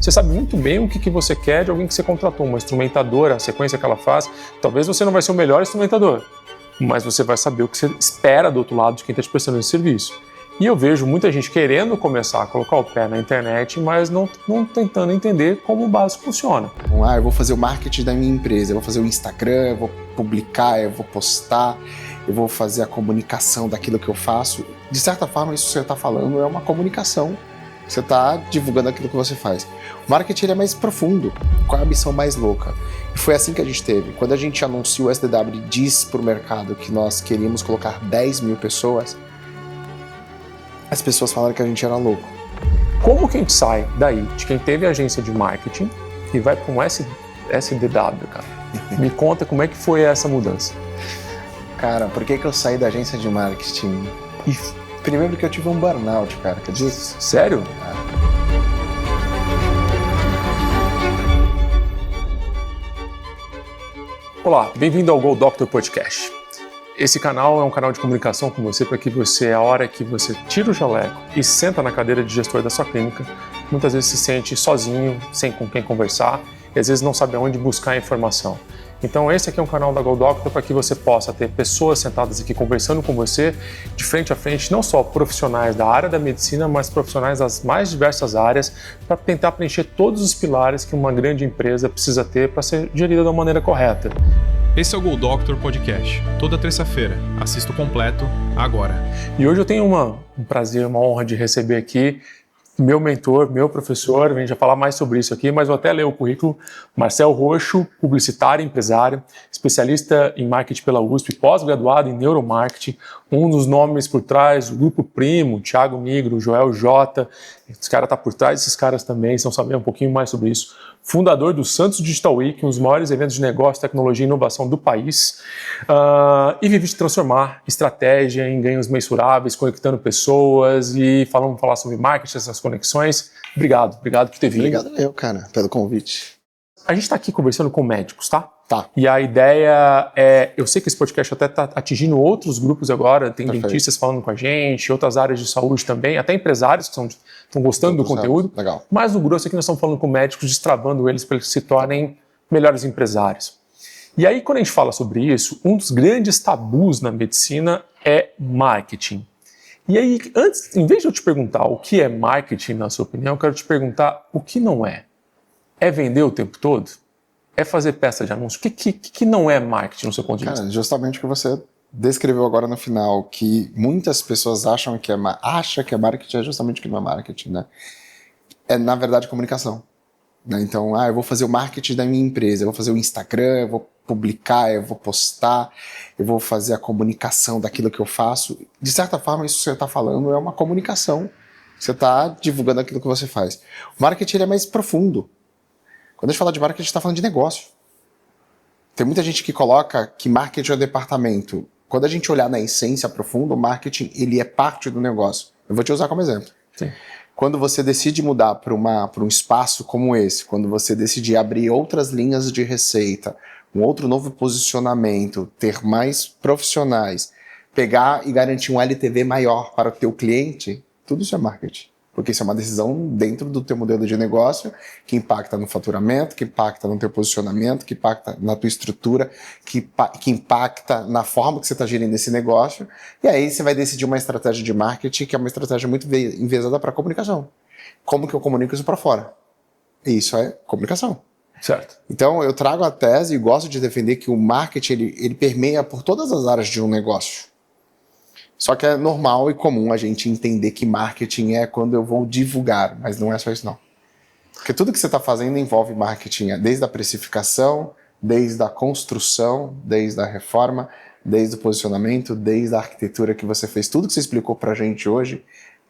Você sabe muito bem o que você quer de alguém que você contratou, uma instrumentadora, a sequência que ela faz. Talvez você não vai ser o melhor instrumentador, mas você vai saber o que você espera do outro lado de quem está te prestando esse serviço. E eu vejo muita gente querendo começar a colocar o pé na internet, mas não tentando entender como o básico funciona. Eu vou fazer o marketing da minha empresa, eu vou fazer o Instagram, eu vou publicar, eu vou postar, eu vou fazer a comunicação daquilo que eu faço. De certa forma, isso que você está falando é uma comunicação. Você está divulgando aquilo que você faz. O marketing é mais profundo. Qual é a missão mais louca? E foi assim que a gente teve. Quando a gente anunciou o SDW e disse para o mercado que nós queríamos colocar 10 mil pessoas, as pessoas falaram que a gente era louco. Como que a gente sai daí, de quem teve agência de marketing, e vai para um SDW, cara? Me conta como é que foi essa mudança. Cara, por que eu saí da agência de marketing? Primeiro porque eu tive um burnout, cara. Quer dizer, sério? Olá, bem-vindo ao Go Doctor Podcast. Esse canal é um canal de comunicação com você para que você, a hora que você tira o jaleco e senta na cadeira de gestor da sua clínica, muitas vezes se sente sozinho, sem com quem conversar e às vezes não sabe aonde buscar informação. Então esse aqui é um canal da Go Doctor para que você possa ter pessoas sentadas aqui conversando com você de frente a frente, não só profissionais da área da medicina, mas profissionais das mais diversas áreas para tentar preencher todos os pilares que uma grande empresa precisa ter para ser gerida da maneira correta. Esse é o Go Doctor Podcast, toda terça-feira. Assista o completo agora. E hoje eu tenho um prazer, uma honra de receber aqui meu mentor, meu professor, a gente vai falar mais sobre isso aqui, mas vou até ler o currículo. Marcel Roxo, publicitário, empresário, especialista em marketing pela USP, pós-graduado em neuromarketing, um dos nomes por trás, o Grupo Primo, Thiago Nigro, Joel J. Esse cara está por trás desses caras também, vocês vão saber um pouquinho mais sobre isso. Fundador do Santos Digital Week, um dos maiores eventos de negócio, tecnologia e inovação do país, e vive de transformar estratégia em ganhos mensuráveis, conectando pessoas e vamos falar sobre marketing, essas conexões. Obrigado por ter vindo. Obrigado eu, cara, pelo convite. A gente está aqui conversando com médicos, tá? Tá. E a ideia é, eu sei que esse podcast até está atingindo outros grupos agora, tem Perfeito. dentistas falando com a gente, outras áreas de saúde também, até empresários que estão gostando do conteúdo. Legal. Mas no grosso aqui nós estamos falando com médicos, destravando eles para que se tornem melhores empresários. E aí quando a gente fala sobre isso, um dos grandes tabus na medicina é marketing. E aí, antes, em vez de eu te perguntar o que é marketing, na sua opinião, eu quero te perguntar o que não é. É vender o tempo todo? É fazer peça de anúncio? O que não é marketing no seu ponto de vista? Cara, justamente o que você descreveu agora no final, que muitas pessoas acham que é marketing, é justamente o que não é marketing, né? É, na verdade, comunicação. Né? Então, eu vou fazer o marketing da minha empresa, eu vou fazer o Instagram, eu vou publicar, eu vou postar, eu vou fazer a comunicação daquilo que eu faço. De certa forma, isso que você está falando é uma comunicação. Você está divulgando aquilo que você faz. O marketing é mais profundo. Quando a gente fala de marketing, a gente está falando de negócio. Tem muita gente que coloca que marketing é um departamento. Quando a gente olhar na essência profunda, o marketing ele é parte do negócio. Eu vou te usar como exemplo. Sim. Quando você decide mudar para um espaço como esse, quando você decide abrir outras linhas de receita, um outro novo posicionamento, ter mais profissionais, pegar e garantir um LTV maior para o teu cliente, tudo isso é marketing. Porque isso é uma decisão dentro do teu modelo de negócio que impacta no faturamento, que impacta no teu posicionamento, que impacta na tua estrutura, que impacta na forma que você está gerindo esse negócio. E aí você vai decidir uma estratégia de marketing que é uma estratégia muito enviesada para comunicação. Como que eu comunico isso para fora? E isso é comunicação. Certo. Então eu trago a tese e gosto de defender que o marketing ele permeia por todas as áreas de um negócio. Só que é normal e comum a gente entender que marketing é quando eu vou divulgar, mas não é só isso não. Porque tudo que você está fazendo envolve marketing, desde a precificação, desde a construção, desde a reforma, desde o posicionamento, desde a arquitetura que você fez. Tudo que você explicou para a gente hoje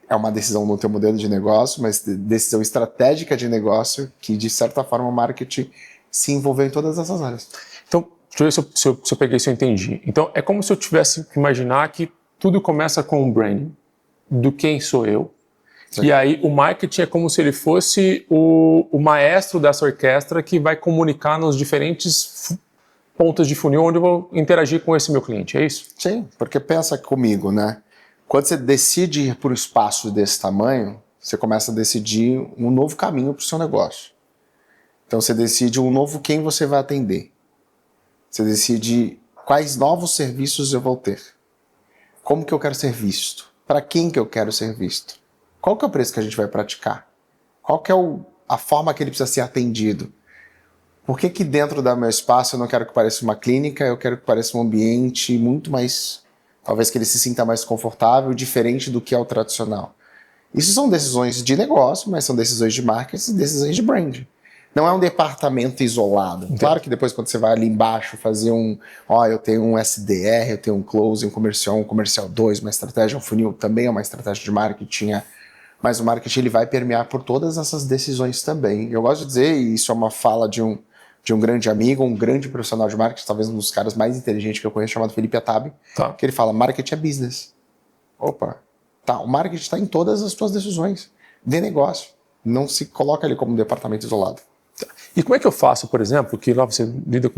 é uma decisão no teu modelo de negócio, mas decisão estratégica de negócio que, de certa forma, o marketing se envolveu em todas essas áreas. Então, deixa eu ver se eu peguei, se eu entendi. Então, é como se eu tivesse que imaginar que tudo começa com um branding, do quem sou eu. Sim. E aí o marketing é como se ele fosse o maestro dessa orquestra que vai comunicar nos diferentes pontos de funil onde eu vou interagir com esse meu cliente, é isso? Sim, porque pensa comigo, né? Quando você decide ir por um espaço desse tamanho, Você começa a decidir um novo caminho para o seu negócio. Então você decide um novo quem você vai atender. Você decide quais novos serviços eu vou ter. Como que eu quero ser visto? Para quem que eu quero ser visto? Qual que é o preço que a gente vai praticar? Qual que é a forma que ele precisa ser atendido? Por que dentro do meu espaço eu não quero que pareça uma clínica, eu quero que pareça um ambiente muito mais, talvez que ele se sinta mais confortável, diferente do que é o tradicional. Isso são decisões de negócio, mas são decisões de marketing e decisões de brand. Não é um departamento isolado. Entendi. Claro que depois quando você vai ali embaixo fazer eu tenho um SDR, eu tenho um close, um comercial 2, uma estratégia, um funil, também é uma estratégia de marketing, mas o marketing ele vai permear por todas essas decisões também. Eu gosto de dizer, e isso é uma fala de um grande amigo, um grande profissional de marketing, talvez um dos caras mais inteligentes que eu conheço, chamado Felipe Attabi, que ele fala, marketing é business. Opa, tá, o marketing está em todas as suas decisões de negócio. Não se coloca ali como um departamento isolado. E como é que eu faço, por exemplo, que lá você lida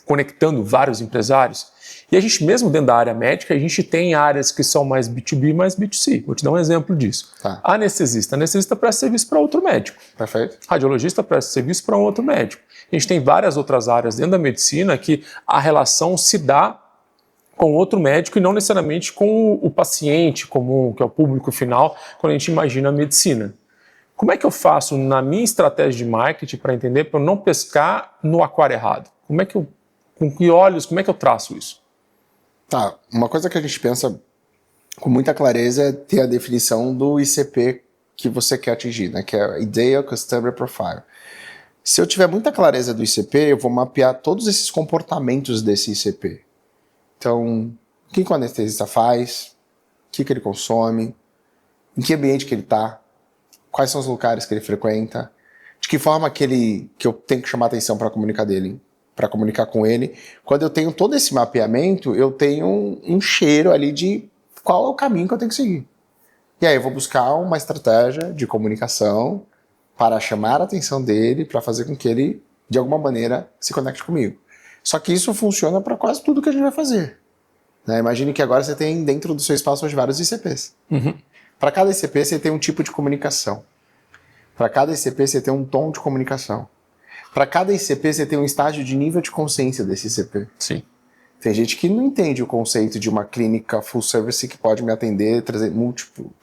conectando vários empresários, e a gente mesmo dentro da área médica, a gente tem áreas que são mais B2B, mais B2C. Vou te dar um exemplo disso. Tá. Anestesista presta serviço para outro médico. Perfeito. Radiologista presta serviço para um outro médico. A gente tem várias outras áreas dentro da medicina que a relação se dá com outro médico e não necessariamente com o paciente comum, que é o público final, quando a gente imagina a medicina. Como é que eu faço na minha estratégia de marketing para entender, para eu não pescar no aquário errado? Com que olhos, como é que eu traço isso? Tá, uma coisa que a gente pensa com muita clareza é ter a definição do ICP que você quer atingir, né? Que é Ideal Customer Profile. Se eu tiver muita clareza do ICP, eu vou mapear todos esses comportamentos desse ICP. Então, o que o anestesista faz, o que ele consome, em que ambiente que ele está, quais são os lugares que ele frequenta, de que forma que eu tenho que chamar atenção para comunicar com ele. Quando eu tenho todo esse mapeamento, eu tenho um cheiro ali de qual é o caminho que eu tenho que seguir. E aí eu vou buscar uma estratégia de comunicação para chamar a atenção dele, para fazer com que ele, de alguma maneira, se conecte comigo. Só que isso funciona para quase tudo que a gente vai fazer. Né? Imagine que agora você tem dentro do seu espaço hoje vários ICPs. Uhum. Para cada ICP você tem um tipo de comunicação. Para cada ICP você tem um tom de comunicação. Para cada ICP você tem um estágio de nível de consciência desse ICP. Sim. Tem gente que não entende o conceito de uma clínica full service que pode me atender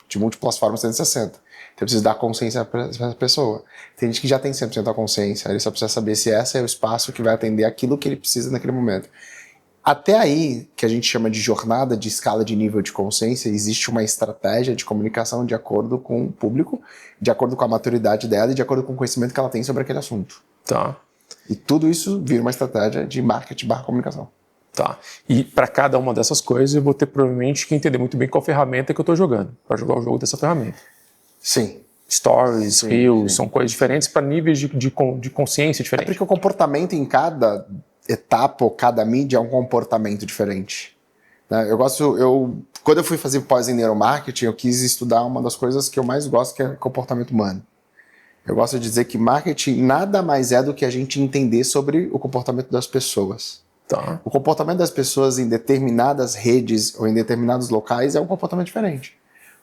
de múltiplas formas 360. Então eu preciso dar consciência para essa pessoa. Tem gente que já tem 100% da consciência, ele só precisa saber se esse é o espaço que vai atender aquilo que ele precisa naquele momento. Até aí, que a gente chama de jornada de escala de nível de consciência, existe uma estratégia de comunicação de acordo com o público, de acordo com a maturidade dela e de acordo com o conhecimento que ela tem sobre aquele assunto. Tá. E tudo isso vira uma estratégia de marketing/comunicação. Tá. E para cada uma dessas coisas eu vou ter provavelmente que entender muito bem qual ferramenta que eu estou jogando, para jogar o jogo dessa ferramenta. Sim. Stories, Reels, são coisas diferentes para níveis de consciência É diferentes. porque o comportamento em cada etapa ou cada mídia é um comportamento diferente. Né? Quando eu fui fazer pós em neuromarketing, eu quis estudar uma das coisas que eu mais gosto, que é comportamento humano. Eu gosto de dizer que marketing nada mais é do que a gente entender sobre o comportamento das pessoas. Tá. O comportamento das pessoas em determinadas redes ou em determinados locais é um comportamento diferente.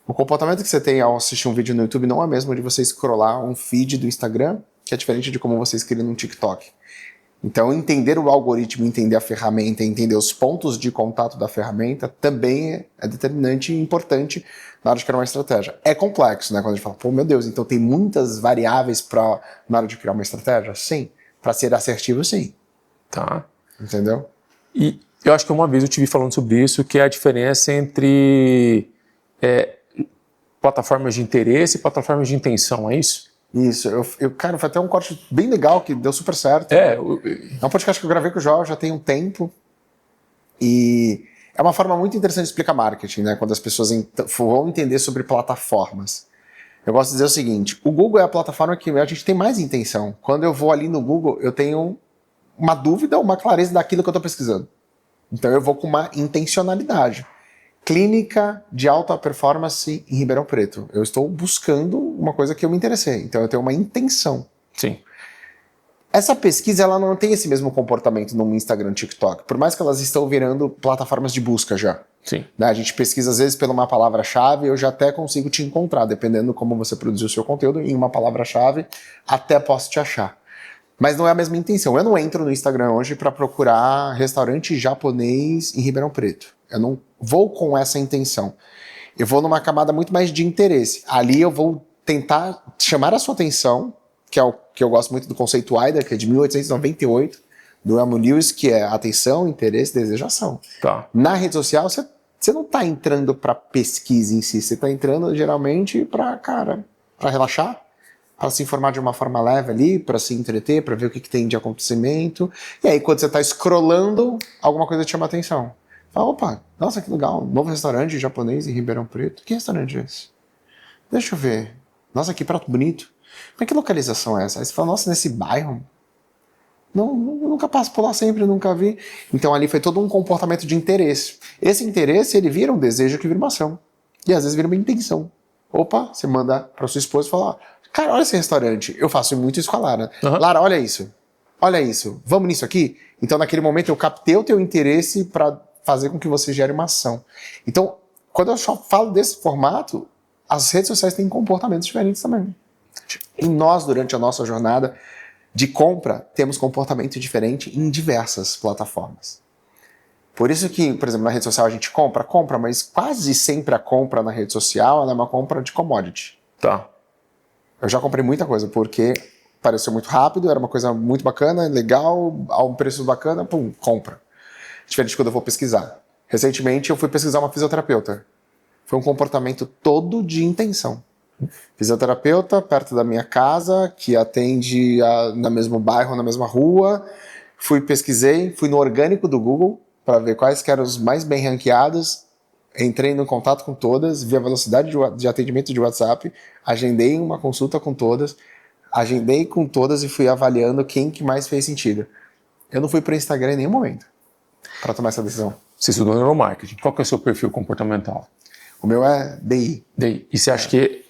O comportamento que você tem ao assistir um vídeo no YouTube não é o mesmo de você scrollar um feed do Instagram, que é diferente de como você escreve no TikTok. Então, entender o algoritmo, entender a ferramenta, entender os pontos de contato da ferramenta também é determinante e importante na hora de criar uma estratégia. É complexo, né? Quando a gente fala, pô, meu Deus, então tem muitas variáveis na hora de criar uma estratégia? Sim. Para ser assertivo, sim. Tá. Entendeu? E eu acho que uma vez eu te vi falando sobre isso, que é a diferença entre plataformas de interesse e plataformas de intenção, é isso? Isso. Cara, foi até um corte bem legal, que deu super certo. É um podcast que eu gravei com o João já tem um tempo. E é uma forma muito interessante de explicar marketing, né? Quando as pessoas vão entender sobre plataformas. Eu gosto de dizer o seguinte, o Google é a plataforma que a gente tem mais intenção. Quando eu vou ali no Google, eu tenho uma dúvida, uma clareza daquilo que eu estou pesquisando. Então eu vou com uma intencionalidade. Clínica de alta performance em Ribeirão Preto. Eu estou buscando uma coisa que eu me interessei. Então eu tenho uma intenção. Sim. Essa pesquisa ela não tem esse mesmo comportamento no Instagram e TikTok. Por mais que elas estão virando plataformas de busca já. Sim. Né? A gente pesquisa, às vezes, por uma palavra-chave, eu já até consigo te encontrar, dependendo como você produziu o seu conteúdo, em uma palavra-chave, até posso te achar. Mas não é a mesma intenção. Eu não entro no Instagram hoje para procurar restaurante japonês em Ribeirão Preto. Eu não vou com essa intenção. Eu vou numa camada muito mais de interesse. Ali eu vou tentar chamar a sua atenção, que é o que eu gosto muito do conceito AIDA, que é de 1898, do Elmo Lewis, que é atenção, interesse, desejo, ação. Tá. Na rede social, você não está entrando para pesquisa em si, você está entrando geralmente para relaxar, para se informar de uma forma leve ali, para se entreter, para ver o que tem de acontecimento. E aí, quando você está scrollando, alguma coisa te chama a atenção. Fala, opa, nossa, que legal, um novo restaurante japonês em Ribeirão Preto. Que restaurante é esse? Deixa eu ver. Nossa, que prato bonito. Mas que localização é essa? Aí você fala, nossa, nesse bairro? Não, nunca passo por lá sempre, nunca vi. Então ali foi todo um comportamento de interesse. Esse interesse, ele vira um desejo que vira uma ação. E às vezes vira uma intenção. Opa, você manda para sua esposa e fala, cara, olha esse restaurante. Eu faço muito isso com a Lara. Uhum. Lara, olha isso. Olha isso. Vamos nisso aqui? Então naquele momento eu captei o teu interesse para fazer com que você gere uma ação. Então, quando eu falo desse formato, as redes sociais têm comportamentos diferentes também. E nós, durante a nossa jornada de compra, temos comportamento diferente em diversas plataformas. Por isso que, por exemplo, na rede social a gente compra, mas quase sempre a compra na rede social ela é uma compra de commodity. Tá. Eu já comprei muita coisa porque pareceu muito rápido, era uma coisa muito bacana, legal, a um preço bacana, pum, compra. Diferente de quando eu vou pesquisar. Recentemente eu fui pesquisar uma fisioterapeuta. Foi um comportamento todo de intenção. Fisioterapeuta perto da minha casa, que atende no mesmo bairro, na mesma rua. Pesquisei, fui no orgânico do Google para ver quais que eram os mais bem ranqueados. Entrei no contato com todas, vi a velocidade de atendimento de WhatsApp, agendei uma consulta com todas, e fui avaliando quem que mais fez sentido. Eu não fui para o Instagram em nenhum momento para tomar essa decisão. Você estudou neuromarketing. Qual que é o seu perfil comportamental? O meu é DI. DI. E você acha que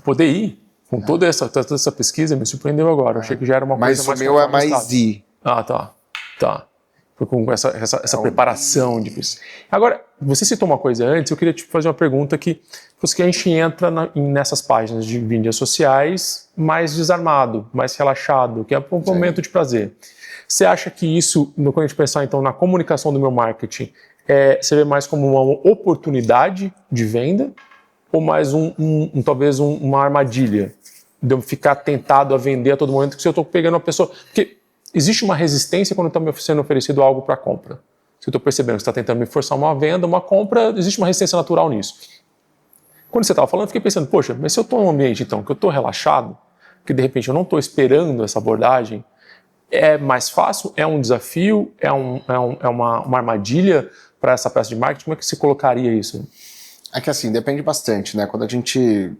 poder ir com toda essa pesquisa me surpreendeu agora. Eu achei que já era uma coisa mais... Mas o meu é mais I. Ah, tá. Foi com essa preparação de pesquisa. Agora, você citou uma coisa antes, eu queria te fazer uma pergunta que a gente entra nessas páginas de mídias sociais mais desarmado, mais relaxado, que é um momento de prazer. Você acha que isso, quando a gente pensar então na comunicação do meu marketing, você vê mais como uma oportunidade de venda ou mais talvez uma armadilha de eu ficar tentado a vender a todo momento que se eu estou pegando uma pessoa... Porque existe uma resistência quando está me sendo oferecido algo para compra. Se eu estou percebendo que você está tentando me forçar uma venda, uma compra, existe uma resistência natural nisso. Quando você estava falando, eu fiquei pensando, poxa, mas se eu estou num ambiente então que eu estou relaxado, que de repente eu não estou esperando essa abordagem, é mais fácil? É um desafio? É uma armadilha para essa peça de marketing? Como é que você colocaria isso? É que assim, depende bastante, né? Quando a gente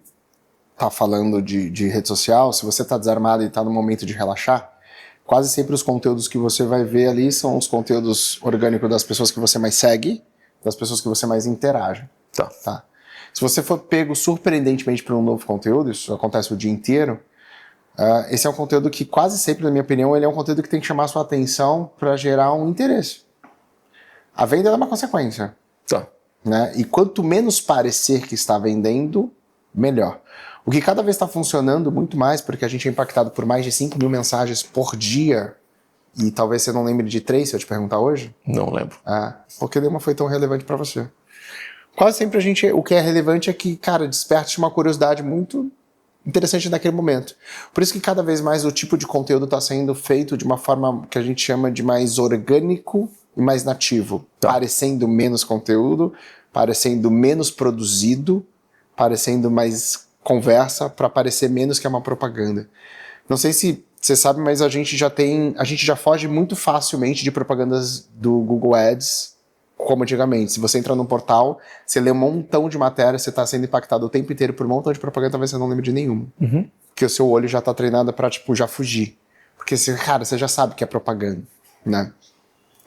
tá falando de rede social, se você tá desarmado e tá no momento de relaxar, quase sempre os conteúdos que você vai ver ali são os conteúdos orgânicos das pessoas que você mais segue, das pessoas que você mais interage. Tá. Se você for pego surpreendentemente por um novo conteúdo, isso acontece o dia inteiro, esse é um conteúdo que quase sempre, na minha opinião, ele é um conteúdo que tem que chamar a sua atenção para gerar um interesse. A venda é uma consequência. Tá. Né? E quanto menos parecer que está vendendo, melhor. O que cada vez está funcionando muito mais, porque a gente é impactado por mais de 5 mil mensagens por dia, e talvez você não lembre de 3 se eu te perguntar hoje. Não lembro. Porque nenhuma foi tão relevante para você. Quase sempre o que é relevante é que, cara, desperte uma curiosidade muito interessante naquele momento. Por isso que cada vez mais o tipo de conteúdo está sendo feito de uma forma que a gente chama de mais orgânico e mais nativo. Tá. Parecendo menos conteúdo, parecendo menos produzido, parecendo mais conversa, para parecer menos que é uma propaganda. Não sei se você sabe, mas a gente já foge muito facilmente de propagandas do Google Ads, como antigamente. Se você entra num portal, você lê um montão de matéria, você está sendo impactado o tempo inteiro por um montão de propaganda, talvez você não lembre de nenhuma. Uhum. Porque o seu olho já está treinado para, já fugir. Porque, você já sabe que é propaganda, né?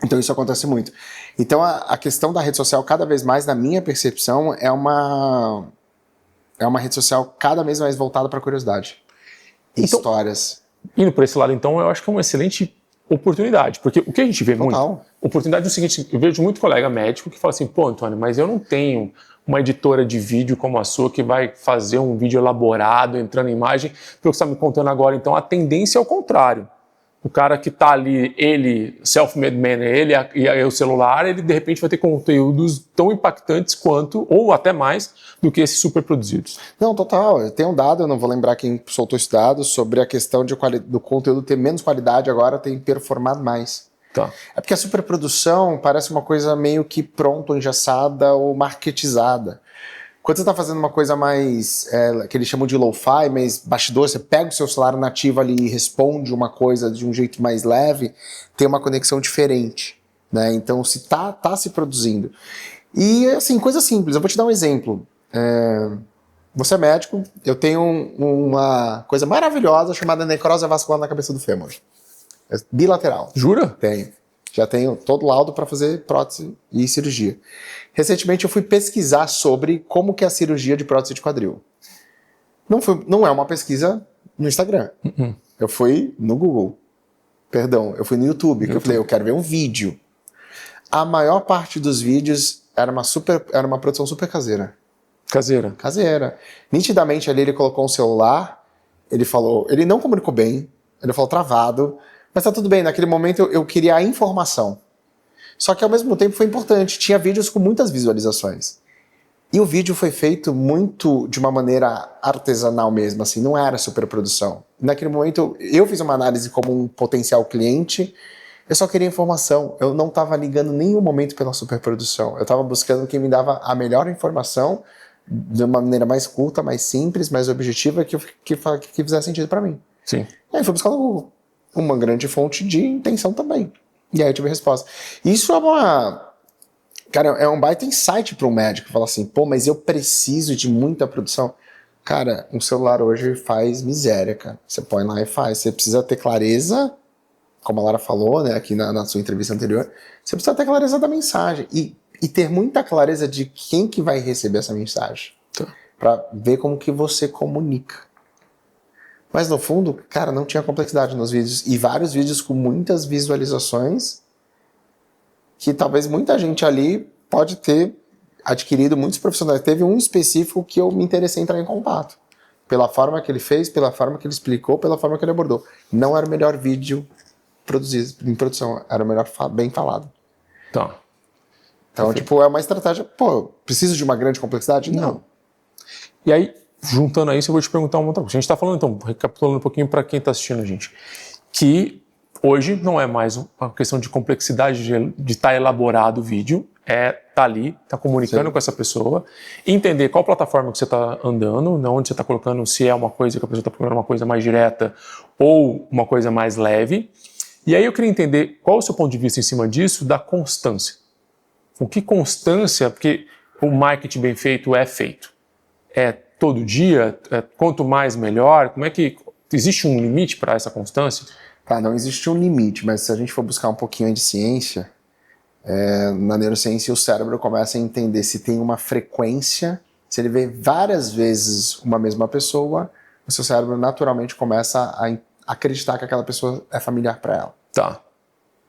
Então isso acontece muito. Então a questão da rede social, cada vez mais, na minha percepção, é uma rede social cada vez mais voltada para curiosidade. Histórias. Indo por esse lado, então, eu acho que é uma excelente oportunidade. Porque o que a gente vê muito oportunidade é o seguinte, eu vejo muito colega médico que fala assim, pô, Antônio, mas eu não tenho uma editora de vídeo como a sua que vai fazer um vídeo elaborado, entrando em imagem, pelo que você está me contando agora. Então, a tendência é o contrário. O cara que está ali, ele, self-made man, ele e o celular, ele de repente vai ter conteúdos tão impactantes quanto, ou até mais, do que esses super produzidos. Não, total. Tem um dado, eu não vou lembrar quem soltou esse dado, sobre a questão do conteúdo ter menos qualidade, agora tem performado mais. Tá. É porque a superprodução parece uma coisa meio que pronta, engessada ou marketizada. Quando você está fazendo uma coisa mais, que eles chamam de lo-fi, mas bastidor, você pega o seu celular nativo ali e responde uma coisa de um jeito mais leve, tem uma conexão diferente, né? Então, se tá se produzindo. E, assim, coisa simples. Eu vou te dar um exemplo. Você é médico, eu tenho uma coisa maravilhosa chamada necrose vascular na cabeça do fêmur. É bilateral. Jura? Tenho. Já tenho todo o laudo para fazer prótese e cirurgia. Recentemente eu fui pesquisar sobre como que é a cirurgia de prótese de quadril. Não é uma pesquisa no Instagram. Eu fui no Google. Perdão, eu fui no YouTube. Que eu falei, eu quero ver um vídeo. A maior parte dos vídeos era uma produção super caseira. Caseira. Caseira. Nitidamente ali ele colocou um celular, ele não comunicou bem, ele falou travado, mas tá tudo bem, naquele momento eu queria a informação. Só que ao mesmo tempo foi importante, tinha vídeos com muitas visualizações. E o vídeo foi feito muito de uma maneira artesanal mesmo, assim, não era superprodução. Naquele momento eu fiz uma análise como um potencial cliente, eu só queria informação, eu não estava ligando em nenhum momento pela superprodução, eu estava buscando quem me dava a melhor informação de uma maneira mais curta, mais simples, mais objetiva, que fizesse sentido para mim. Sim. E aí fui buscar no Google. Uma grande fonte de intenção também. E aí eu tive a resposta. Isso Cara, é um baita insight para um médico. Falar assim, pô, mas eu preciso de muita produção. Cara, um celular hoje faz miséria, cara. Você põe lá e faz. Você precisa ter clareza, como a Lara falou, né, aqui na sua entrevista anterior, você precisa ter clareza da mensagem. E ter muita clareza de quem que vai receber essa mensagem. Tá. Para ver como que você comunica. Mas no fundo, cara, não tinha complexidade nos vídeos. E vários vídeos com muitas visualizações que talvez muita gente ali pode ter adquirido, muitos profissionais. Teve um específico que eu me interessei em entrar em contato. Pela forma que ele fez, pela forma que ele explicou, pela forma que ele abordou. Não era o melhor vídeo produzido em produção, era o melhor bem falado. Tá. Então, tipo, é uma estratégia, pô, preciso de uma grande complexidade? Não. E aí, juntando a isso, eu vou te perguntar uma outra coisa. A gente está falando, então, recapitulando um pouquinho para quem está assistindo a gente, que hoje não é mais uma questão de complexidade de estar elaborado o vídeo, tá ali, tá comunicando Sim. com essa pessoa, entender qual plataforma que você está andando, onde você está colocando, se é uma coisa que a pessoa está procurando uma coisa mais direta ou uma coisa mais leve. E aí eu queria entender qual é o seu ponto de vista em cima disso, da constância. O que constância, porque o marketing bem feito é feito. É todo dia? Quanto mais melhor? Como é que existe um limite para essa constância? Tá, não existe um limite, mas se a gente for buscar um pouquinho de ciência, na neurociência o cérebro começa a entender se tem uma frequência, se ele vê várias vezes uma mesma pessoa, o seu cérebro naturalmente começa a acreditar que aquela pessoa é familiar para ela. Tá.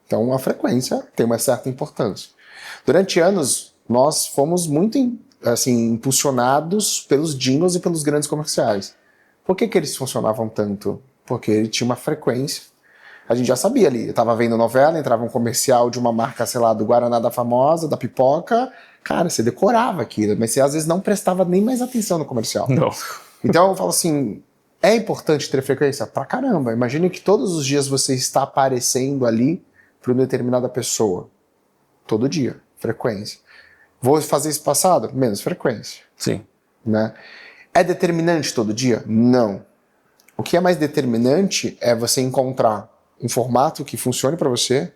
Então a frequência tem uma certa importância. Durante anos, nós fomos muito impulsionados pelos jingles e pelos grandes comerciais. Por que eles funcionavam tanto? Porque ele tinha uma frequência. A gente já sabia ali, eu tava vendo novela, entrava um comercial de uma marca, sei lá, do Guaraná da famosa, da pipoca, cara, você decorava aquilo, mas você às vezes não prestava nem mais atenção no comercial. Não. Então eu falo assim, é importante ter frequência? Pra caramba, imagine que todos os dias você está aparecendo ali para uma determinada pessoa. Todo dia, frequência. Vou fazer isso passado? Menos frequência. Sim. Né? É determinante todo dia? Não. O que é mais determinante é você encontrar um formato que funcione para você,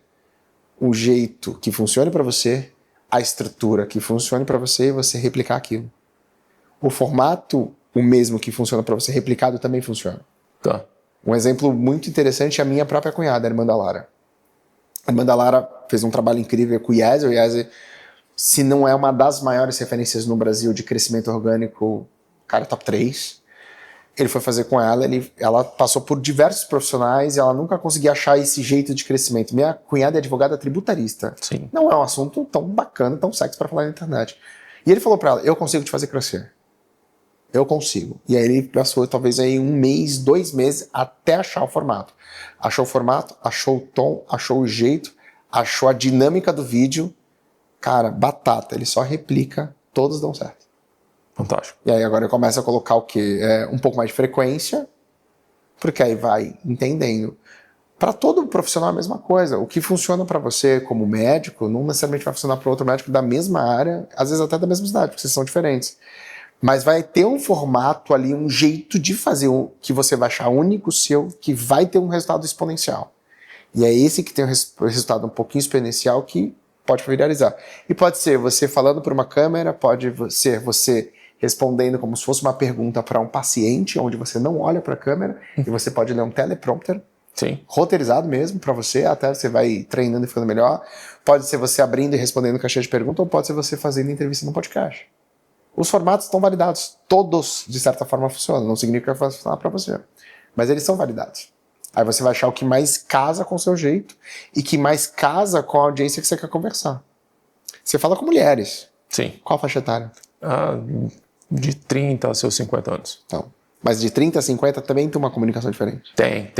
um jeito que funcione para você, a estrutura que funcione para você e você replicar aquilo. O formato, o mesmo que funciona para você, replicado também funciona. Tá. Um exemplo muito interessante é a minha própria cunhada, a irmã da Lara. A irmã da Lara fez um trabalho incrível com o Iese. O Iese, se não é uma das maiores referências no Brasil de crescimento orgânico, cara, top 3. Ele foi fazer com ela, ela passou por diversos profissionais e ela nunca conseguia achar esse jeito de crescimento. Minha cunhada é advogada tributarista. Sim. Não é um assunto tão bacana, tão sexy para falar na internet. E ele falou para ela, eu consigo te fazer crescer. Eu consigo. E aí ele passou talvez aí 1 mês, 2 meses até achar o formato. Achou o formato, achou o tom, achou o jeito, achou a dinâmica do vídeo. Cara, batata, ele só replica, todos dão certo. Fantástico. E aí agora ele começa a colocar o quê? Um pouco mais de frequência, porque aí vai entendendo. Para todo profissional é a mesma coisa. O que funciona para você como médico, não necessariamente vai funcionar para outro médico da mesma área, às vezes até da mesma cidade, porque vocês são diferentes. Mas vai ter um formato ali, um jeito de fazer que você vai achar único seu, que vai ter um resultado exponencial. E é esse que tem um resultado um pouquinho exponencial que pode viralizar. E pode ser você falando por uma câmera, pode ser você respondendo como se fosse uma pergunta para um paciente, onde você não olha para a câmera, e você pode ler um teleprompter, Sim. roteirizado mesmo para você, até você vai treinando e ficando melhor. Pode ser você abrindo e respondendo caixa de pergunta, ou pode ser você fazendo entrevista no podcast. Os formatos estão validados. Todos, de certa forma, funcionam. Não significa que vai funcionar para você. Mas eles são validados. Aí você vai achar o que mais casa com o seu jeito e que mais casa com a audiência que você quer conversar. Você fala com mulheres. Sim. Qual a faixa etária? De 30 a seus 50 anos. Então, mas de 30 a 50 também tem uma comunicação diferente. Tem.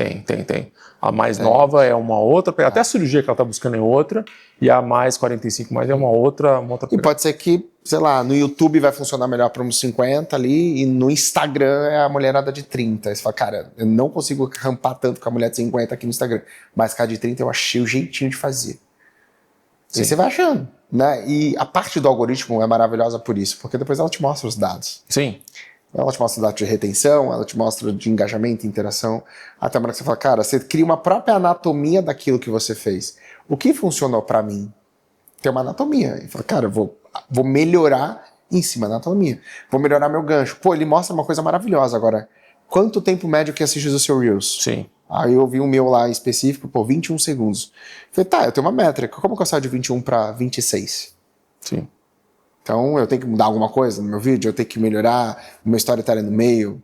A mais nova é uma outra, até a cirurgia que ela está buscando é outra, e a mais 45 mais é uma outra E pode ser que, sei lá, no YouTube vai funcionar melhor para uns 50 ali, e no Instagram é a mulherada de 30. Aí você fala, cara, eu não consigo rampar tanto com a mulher de 50 aqui no Instagram, mas com a de 30 eu achei o jeitinho de fazer. E você vai achando, né? E a parte do algoritmo é maravilhosa por isso, porque depois ela te mostra os dados. Sim. Ela te mostra dados de retenção, ela te mostra de engajamento, interação. Até a hora que você fala, cara, você cria uma própria anatomia daquilo que você fez. O que funcionou pra mim? Tem uma anatomia. E fala, cara, eu vou melhorar em cima da anatomia. Vou melhorar meu gancho. Pô, ele mostra uma coisa maravilhosa. Agora, quanto tempo médio que assiste o seu Reels? Sim. Aí eu vi um meu lá específico, 21 segundos. Falei, tá, eu tenho uma métrica. Como que eu saio de 21 para 26? Sim. Então eu tenho que mudar alguma coisa no meu vídeo, eu tenho que melhorar o meu storytelling no meio,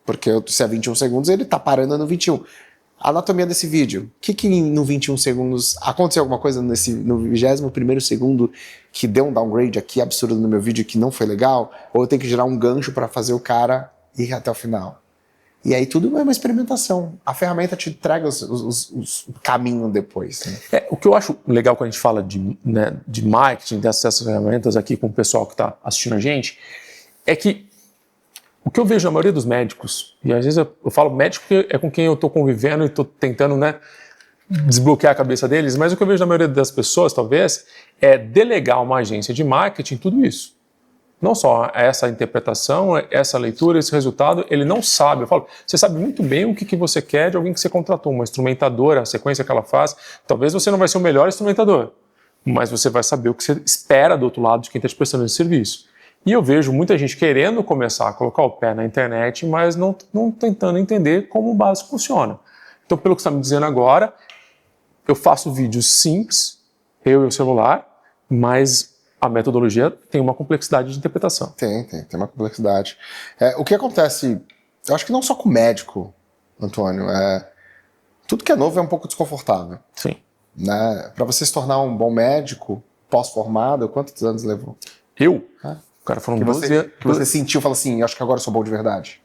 porque se é 21 segundos, ele tá parando no 21. A anatomia desse vídeo, o que no 21 segundos, aconteceu alguma coisa no 21º segundo que deu um downgrade aqui absurdo no meu vídeo que não foi legal? Ou eu tenho que gerar um gancho para fazer o cara ir até o final? E aí tudo é uma experimentação. A ferramenta te entrega o caminho depois. Né? O que eu acho legal quando a gente fala de marketing, dessas ferramentas aqui com o pessoal que está assistindo a gente, é que o que eu vejo na maioria dos médicos, e às vezes eu falo médico porque é com quem eu estou convivendo e estou tentando desbloquear a cabeça deles, mas o que eu vejo na maioria das pessoas, talvez, é delegar uma agência de marketing tudo isso. Não só essa interpretação, essa leitura, esse resultado, ele não sabe. Eu falo, você sabe muito bem o que você quer de alguém que você contratou, uma instrumentadora, a sequência que ela faz. Talvez você não vai ser o melhor instrumentador, mas você vai saber o que você espera do outro lado de quem está te prestando esse serviço. E eu vejo muita gente querendo começar a colocar o pé na internet, mas não tentando entender como o básico funciona. Então, pelo que você está me dizendo agora, eu faço vídeos simples, eu e o celular, mas a metodologia tem uma complexidade de interpretação. Tem uma complexidade. O que acontece, eu acho que não só com o médico, Antônio, tudo que é novo é um pouco desconfortável. Sim. Né? Para você se tornar um bom médico, pós-formado, quantos anos levou? O cara falou 12 anos. Que você sentiu e falou assim, acho que agora eu sou bom de verdade.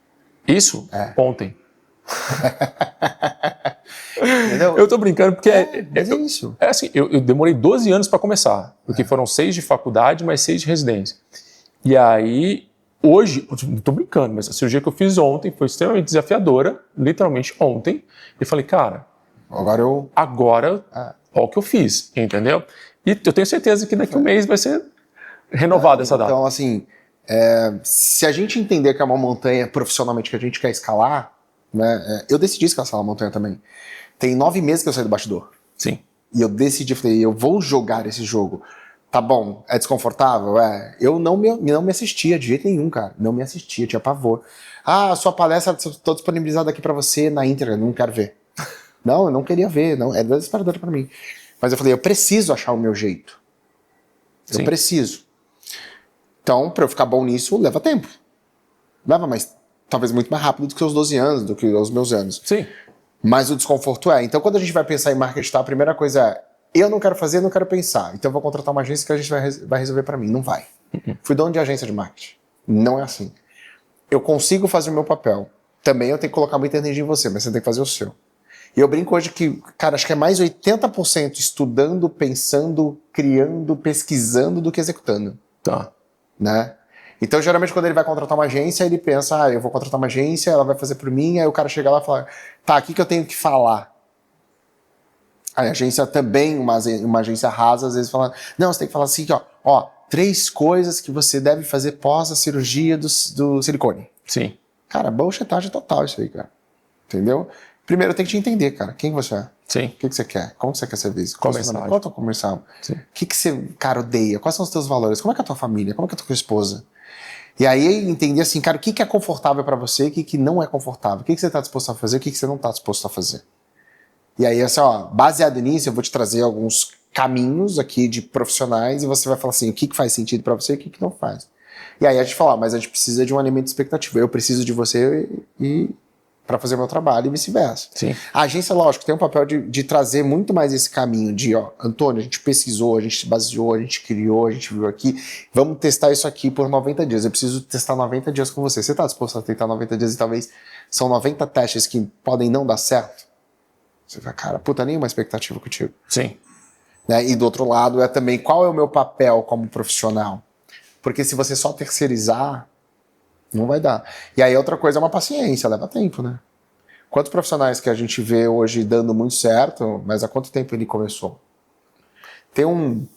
Isso? Ontem. Entendeu? Eu tô brincando porque mas é isso. Assim, eu demorei 12 anos para começar, porque foram 6 de faculdade, mais 6 de residência. E aí, hoje, não tô brincando, mas a cirurgia que eu fiz ontem foi extremamente desafiadora, literalmente ontem. E falei, cara, agora olha o que eu fiz, entendeu? E eu tenho certeza que daqui a um mês vai ser renovada essa data. Então, assim, se a gente entender que é uma montanha profissionalmente que a gente quer escalar, né, eu decidi escalar a montanha também. Tem 9 meses que eu saí do bastidor. Sim. E eu decidi, falei, eu vou jogar esse jogo. Tá bom, é desconfortável? Eu não me assistia de jeito nenhum, cara. Não me assistia, tinha pavor. A sua palestra, tô disponibilizada aqui pra você na íntegra, não quero ver. Não, eu não queria ver, não, é desesperador pra mim. Mas eu falei, eu preciso achar o meu jeito. Sim. Eu preciso. Então, pra eu ficar bom nisso, leva tempo. Leva mais talvez muito mais rápido do que os 12 anos, do que os meus anos. Sim. Mas o desconforto é. Então, quando a gente vai pensar em marketing, a primeira coisa é, eu não quero fazer, não quero pensar. Então, eu vou contratar uma agência que a gente vai resolver para mim. Não vai. Fui dono de agência de marketing. Não é assim. Eu consigo fazer o meu papel. Também eu tenho que colocar muita energia em você, mas você tem que fazer o seu. E eu brinco hoje que, cara, acho que é mais 80% estudando, pensando, criando, pesquisando do que executando. Tá. Né? Então, geralmente, quando ele vai contratar uma agência, ele pensa, eu vou contratar uma agência, ela vai fazer por mim, aí o cara chega lá e fala, tá, o que eu tenho que falar? Aí a agência também, uma agência rasa, às vezes fala, não, você tem que falar assim, ó, 3 coisas que você deve fazer pós a cirurgia do silicone. Sim. Cara, bullshitagem total isso aí, cara. Entendeu? Primeiro, eu tenho que te entender, cara. Quem você é? Sim. O que você quer? Como você quer ser visto? Qual mensagem? Qual é o teu comercial? Sim. O que você, cara, odeia? Quais são os teus valores? Como é que é a tua família? Como é que é a tua esposa? E aí, entender assim, cara, o que é confortável pra você e o que não é confortável? O que você tá disposto a fazer e o que você não tá disposto a fazer? E aí, assim, ó, baseado nisso, eu vou te trazer alguns caminhos aqui de profissionais e você vai falar assim, o que faz sentido pra você e o que não faz. E aí a gente fala, mas a gente precisa de um alimento de expectativa. Eu preciso de você para fazer o meu trabalho e vice-versa. Sim. A agência, lógico, tem um papel de trazer muito mais esse caminho de, ó, Antônio, a gente pesquisou, a gente baseou, a gente criou, a gente viu aqui, vamos testar isso aqui por 90 dias. Eu preciso testar 90 dias com você. Você tá disposto a tentar 90 dias e talvez são 90 testes que podem não dar certo? Você fala, cara, puta, nenhuma expectativa contigo. Sim. Né? E do outro lado é também, qual é o meu papel como profissional? Porque se você só terceirizar, não vai dar. E aí outra coisa é uma paciência, leva tempo, né? Quantos profissionais que a gente vê hoje dando muito certo, mas há quanto tempo ele começou? Tem um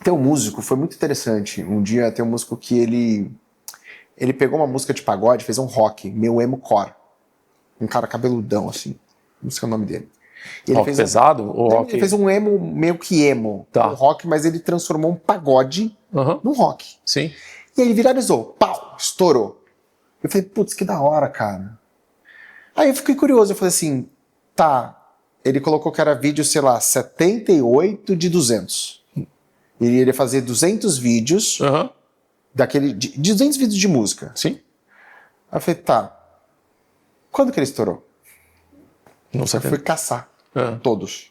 músico, foi muito interessante. Um dia tem um músico que ele pegou uma música de pagode, fez um rock, meu emo core. Um cara cabeludão, assim. Não sei o nome dele. Ele rock pesado? Ou rock... Ele fez um emo, meio que emo. Tá. Um rock, mas ele transformou um pagode num rock. Sim. E aí ele viralizou. Pau! Estourou. Eu falei, putz, que da hora, cara. Aí eu fiquei curioso. Eu falei assim, tá. Ele colocou que era vídeo, sei lá, 78 de 200. Ele iria fazer 200 vídeos daquele... De 200 vídeos de música. Sim. Aí eu falei, tá. Quando que ele estourou? Não sei. Eu fui caçar. Todos.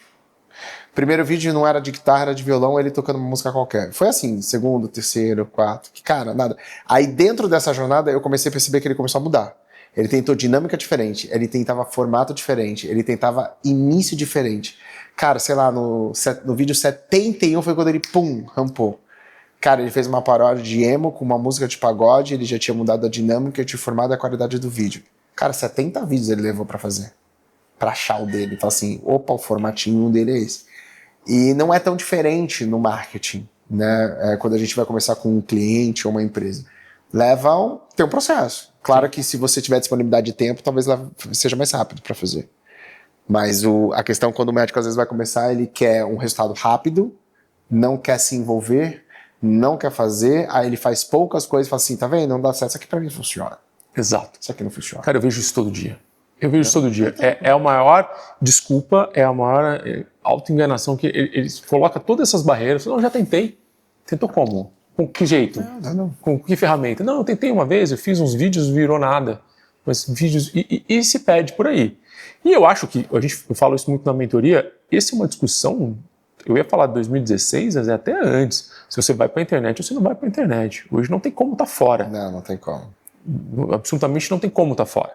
Primeiro vídeo não era de guitarra, era de violão, ele tocando uma música qualquer. Foi assim, segundo, terceiro, quarto, que cara, nada. Aí dentro dessa jornada eu comecei a perceber que ele começou a mudar. Ele tentou dinâmica diferente, ele tentava formato diferente, ele tentava início diferente. Cara, sei lá, no vídeo 71 foi quando ele, pum, rampou. Cara, ele fez uma paródia de emo com uma música de pagode, ele já tinha mudado a dinâmica, tinha formado a qualidade do vídeo. Cara, 70 vídeos ele levou pra fazer. Pra achar o dele. Fala assim, opa, o formatinho dele é esse. E não é tão diferente no marketing, né? Quando a gente vai conversar com um cliente ou uma empresa. Tem um processo. Claro que se você tiver disponibilidade de tempo, talvez seja mais rápido para fazer. Mas a questão quando o médico às vezes vai começar, ele quer um resultado rápido, não quer se envolver, não quer fazer, aí ele faz poucas coisas e fala assim, tá vendo? Não dá certo, isso aqui para mim funciona. Exato. Isso aqui não funciona. Cara, eu vejo isso todo dia. Eu vejo isso todo dia. É a maior desculpa, é a maior auto-enganação que eles colocam todas essas barreiras. Não, já tentei. Tentou como? Com que jeito? Não. Com que ferramenta? Não, eu tentei uma vez, eu fiz uns vídeos, virou nada. Mas vídeos... E se perde por aí. E eu acho que, eu falo isso muito na mentoria, essa é uma discussão, eu ia falar de 2016, mas é até antes. Se você vai para a internet ou você não vai para a internet. Hoje não tem como estar fora. Não tem como. Absolutamente não tem como estar fora.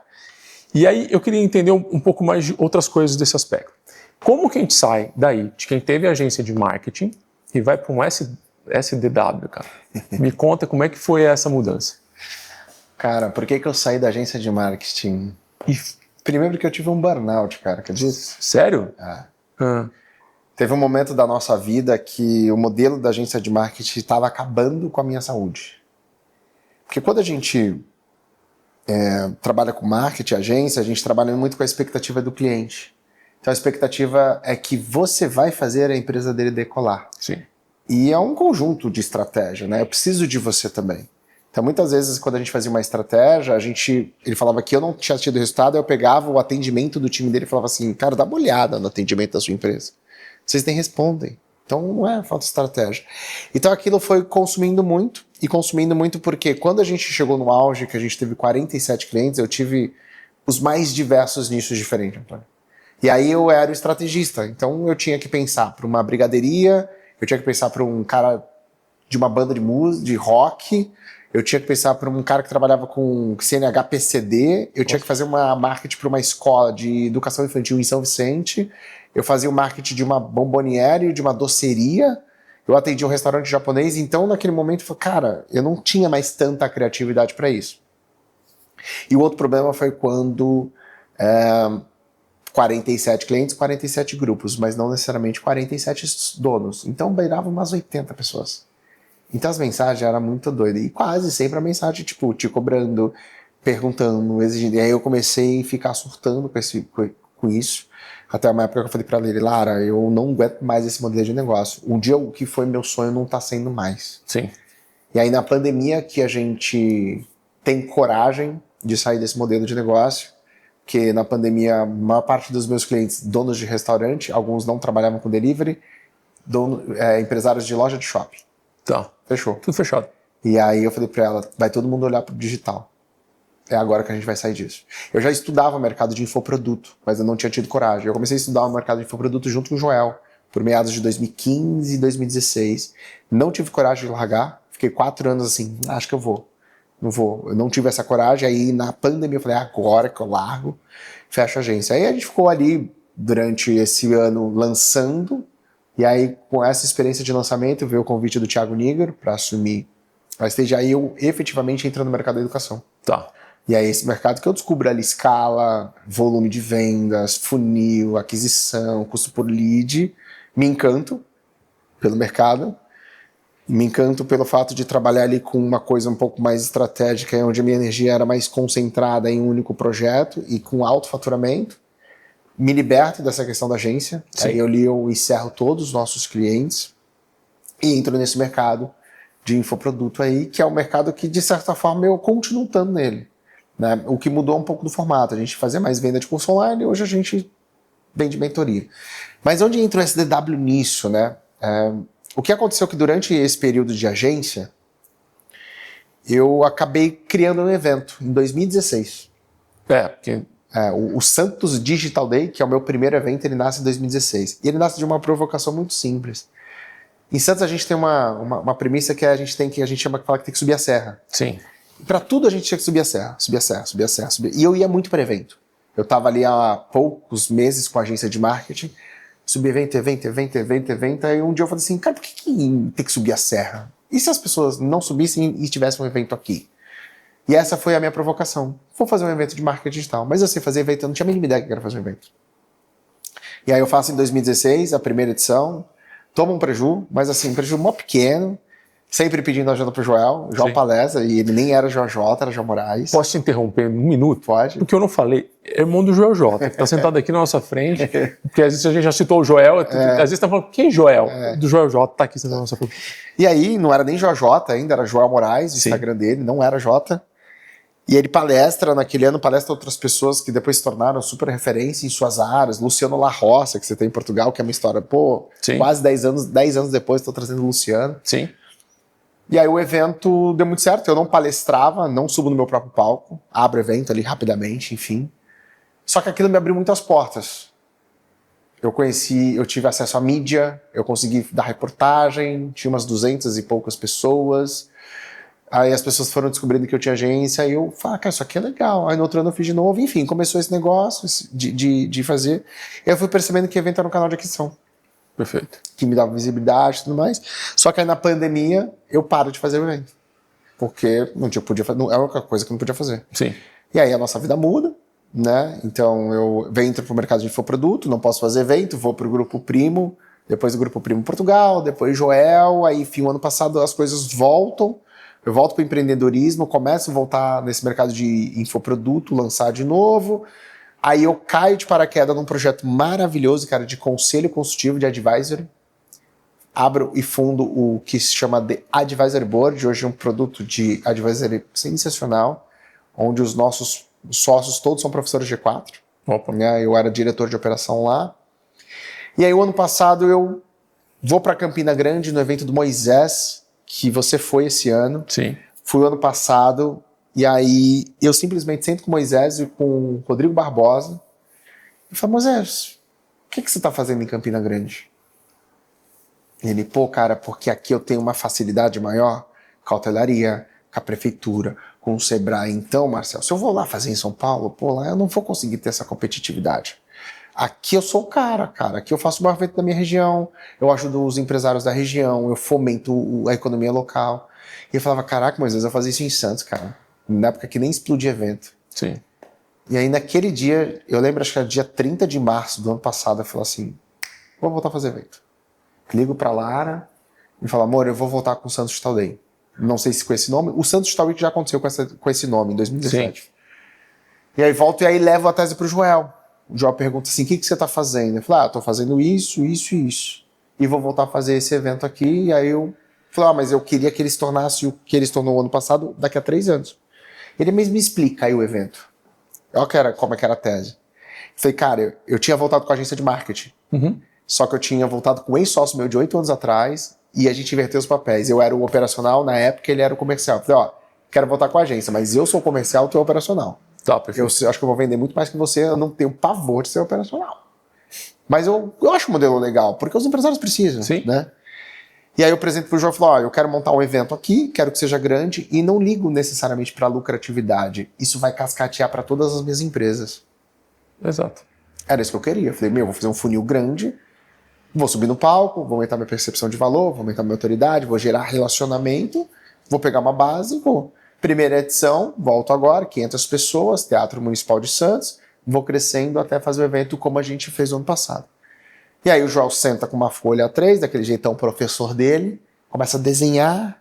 E aí eu queria entender um pouco mais de outras coisas desse aspecto. Como que a gente sai daí, de quem teve agência de marketing e vai para um SDW, cara? Me conta como é que foi essa mudança. Cara, por que eu saí da agência de marketing? Primeiro porque eu tive um burnout, cara, quer dizer? Sério? Teve um momento da nossa vida que o modelo da agência de marketing estava acabando com a minha saúde. Porque quando a gente trabalha com marketing, agência, a gente trabalha muito com a expectativa do cliente. Então a expectativa é que você vai fazer a empresa dele decolar. Sim. E é um conjunto de estratégia, né? Eu preciso de você também. Então muitas vezes quando a gente fazia uma estratégia, ele falava que eu não tinha tido resultado, eu pegava o atendimento do time dele e falava assim, cara, dá uma olhada no atendimento da sua empresa. Vocês nem respondem. Então não é falta de estratégia. Então aquilo foi consumindo muito e consumindo muito porque quando a gente chegou no auge, que a gente teve 47 clientes, eu tive os mais diversos nichos diferentes, Antônio. E aí eu era o estrategista, então eu tinha que pensar para uma brigadeiria, eu tinha que pensar para um cara de uma banda de música, de rock, eu tinha que pensar para um cara que trabalhava com CNH-PCD, eu tinha que fazer uma marketing para uma escola de educação infantil em São Vicente, eu fazia o marketing de uma bomboniere, de uma doceria, eu atendia um restaurante japonês, então naquele momento eu falei, cara, eu não tinha mais tanta criatividade para isso. E o outro problema foi quando 47 clientes, 47 grupos, mas não necessariamente 47 donos. Então beirava umas 80 pessoas. Então as mensagens eram muito doidas. E quase sempre a mensagem, tipo, te cobrando, perguntando, exigindo. E aí eu comecei a ficar surtando com isso. Até uma época que eu falei pra ele, Lara, eu não aguento mais esse modelo de negócio. Um dia o que foi meu sonho não tá sendo mais. Sim. E aí na pandemia que a gente tem coragem de sair desse modelo de negócio, porque na pandemia a maior parte dos meus clientes, donos de restaurante, alguns não trabalhavam com delivery, empresários de loja de shopping. Tá. Fechou. Tudo fechado. E aí eu falei pra ela, vai todo mundo olhar pro digital. É agora que a gente vai sair disso. Eu já estudava o mercado de infoproduto, mas eu não tinha tido coragem. Eu comecei a estudar o mercado de infoproduto junto com o Joel, por meados de 2015 e 2016. Não tive coragem de largar, fiquei 4 anos assim, acho que eu vou. Não vou. Eu não tive essa coragem, aí na pandemia eu falei, agora que eu largo, fecho a agência. Aí a gente ficou ali durante esse ano lançando, e aí com essa experiência de lançamento veio o convite do Thiago Nigro para assumir a Stage, aí eu efetivamente entro no mercado da educação. Tá. E aí esse mercado que eu descubro ali escala, volume de vendas, funil, aquisição, custo por lead, me encanto pelo mercado, me encanto pelo fato de trabalhar ali com uma coisa um pouco mais estratégica, onde a minha energia era mais concentrada em um único projeto e com alto faturamento. Me liberto dessa questão da agência. Sim. Aí eu encerro todos os nossos clientes e entro nesse mercado de infoproduto aí, que é um mercado que, de certa forma, eu continuo estando nele. Né? O que mudou um pouco do formato. A gente fazia mais venda de curso online, hoje a gente vende mentoria. Mas onde entra o SDW nisso, né? O que aconteceu é que durante esse período de agência, eu acabei criando um evento em 2016. Porque... o Santos Digital Day, que é o meu primeiro evento, ele nasce em 2016. E ele nasce de uma provocação muito simples. Em Santos a gente tem uma premissa que a gente fala que tem que subir a serra. Sim. Para tudo a gente tinha que subir a serra, subir a serra, subir a serra. E eu ia muito para evento. Eu estava ali há poucos meses com a agência de marketing, subi evento, aí um dia eu falei assim, cara, por que tem que subir a serra? E se as pessoas não subissem e tivessem um evento aqui? E essa foi a minha provocação. Vou fazer um evento de marketing digital. Mas eu sei fazer evento, eu não tinha a mínima ideia que era fazer um evento. E aí eu faço em 2016, a primeira edição, tomo um preju, mas assim, um preju mó pequeno, sempre pedindo ajuda pro Joel. O Joel Sim. palestra, e ele nem era JJ, era João Moraes. Posso te interromper um minuto? Pode. Porque eu não falei. É irmão do Joel J, que está sentado aqui na nossa frente. Porque às vezes a gente já citou o Joel, às vezes está falando, quem é Joel? Do Joel J, está aqui sentado na nossa frente. E aí, não era nem JJ ainda, era Joel Moraes, o Instagram dele, não era J. E ele palestra, naquele ano, palestra outras pessoas que depois se tornaram super referência em suas áreas. Luciano La Roça, que você tem em Portugal, que é uma história, Sim. quase 10 anos depois, estou trazendo o Luciano. Sim. E aí o evento deu muito certo, eu não palestrava, não subo no meu próprio palco, abro o evento ali rapidamente, enfim. Só que aquilo me abriu muitas portas. Eu tive acesso à mídia, eu consegui dar reportagem, tinha umas 200 e poucas pessoas. Aí as pessoas foram descobrindo que eu tinha agência, aí eu falei, cara, isso aqui é legal. Aí no outro ano eu fiz de novo, enfim, começou esse negócio de fazer. E eu fui percebendo que o evento era um canal de aquisição. Perfeito. Que me dava visibilidade e tudo mais. Só que aí na pandemia eu paro de fazer o evento. Porque podia fazer, não é a única coisa que eu não podia fazer. Sim. E aí a nossa vida muda, né? Então eu entro pro mercado de infoproduto, não posso fazer evento, vou pro Grupo Primo, depois do Grupo Primo Portugal, depois Joel, aí enfim, o ano passado as coisas voltam. Eu volto para o empreendedorismo, começo a voltar nesse mercado de infoproduto, lançar de novo. Aí eu caio de paraquedas num projeto maravilhoso, cara, de conselho consultivo, de advisory. Abro e fundo o que se chama The Advisory Board, hoje é um produto de advisory sensacional, onde os nossos sócios todos são professores G4. Opa. Né? Eu era diretor de operação lá. E aí o ano passado eu vou para Campina Grande, no evento do Moisés, que você foi esse ano. Sim. Fui o ano passado, e aí eu simplesmente sento com o Moisés e com o Rodrigo Barbosa e falo, Moisés, o que você está fazendo em Campina Grande? Ele, pô, cara, porque aqui eu tenho uma facilidade maior com a hotelaria, com a prefeitura, com o Sebrae. Então, Marcelo, se eu vou lá fazer em São Paulo, pô, lá eu não vou conseguir ter essa competitividade. Aqui eu sou o cara. Aqui eu faço o maior evento da minha região, eu ajudo os empresários da região, eu fomento a economia local. E eu falava, caraca, Moisés, eu fazia isso em Santos, cara. Na época que nem explodia evento. Sim. E aí naquele dia, eu lembro, acho que era dia 30 de março do ano passado, eu falei assim, vou voltar a fazer evento. Ligo pra Lara e falo, amor, eu vou voltar com o Santos Digital Day. Não sei se com esse nome. O Santos Digital Week já aconteceu com esse nome, em 2017. Sim. E aí volto e aí levo a tese pro Joel. O Joel pergunta assim, o que você tá fazendo? Eu falo, eu tô fazendo isso, isso e isso. E vou voltar a fazer esse evento aqui. E aí eu falei, mas eu queria que ele se tornasse o que ele se tornou no ano passado daqui a 3 anos. Ele mesmo me explica aí o evento. Como é que era a tese. Eu falei, cara, eu tinha voltado com a agência de marketing. Uhum. Só que eu tinha voltado com um ex-sócio meu de 8 anos atrás e a gente inverteu os papéis. Eu era o operacional, na época ele era o comercial. Eu falei, quero voltar com a agência, mas eu sou o comercial, tu é o operacional. Tá, eu acho que eu vou vender muito mais que você, eu não tenho pavor de ser operacional. Mas eu acho o modelo legal, porque os empresários precisam. Sim. Né? E aí eu apresento pro João e falo, eu quero montar um evento aqui, quero que seja grande e não ligo necessariamente para lucratividade. Isso vai cascatear para todas as minhas empresas. Exato. Era isso que eu queria. Eu falei, vou fazer um funil grande, vou subir no palco, vou aumentar minha percepção de valor, vou aumentar minha autoridade, vou gerar relacionamento, vou pegar uma base, vou. Primeira edição, volto agora, 500 pessoas, Teatro Municipal de Santos, vou crescendo até fazer o evento como a gente fez no ano passado. E aí o João senta com uma folha A3, daquele jeitão professor dele, começa a desenhar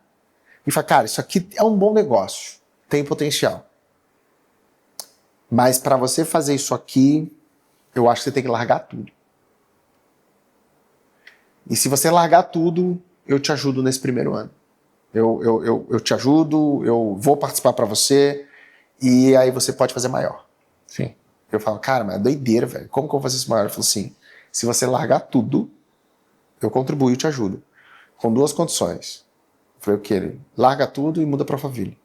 e fala, cara, isso aqui é um bom negócio, tem potencial. Mas para você fazer isso aqui, eu acho que você tem que largar tudo. E se você largar tudo, eu te ajudo nesse primeiro ano. Eu te ajudo, eu vou participar para você, e aí você pode fazer maior. Sim. Eu falo, cara, mas é doideira, velho. Como que eu vou fazer isso maior? Ele falou assim, se você largar tudo, eu contribuo e te ajudo. Com 2 condições. Eu falei, o quê? Ele, larga tudo e muda pra Alphaville.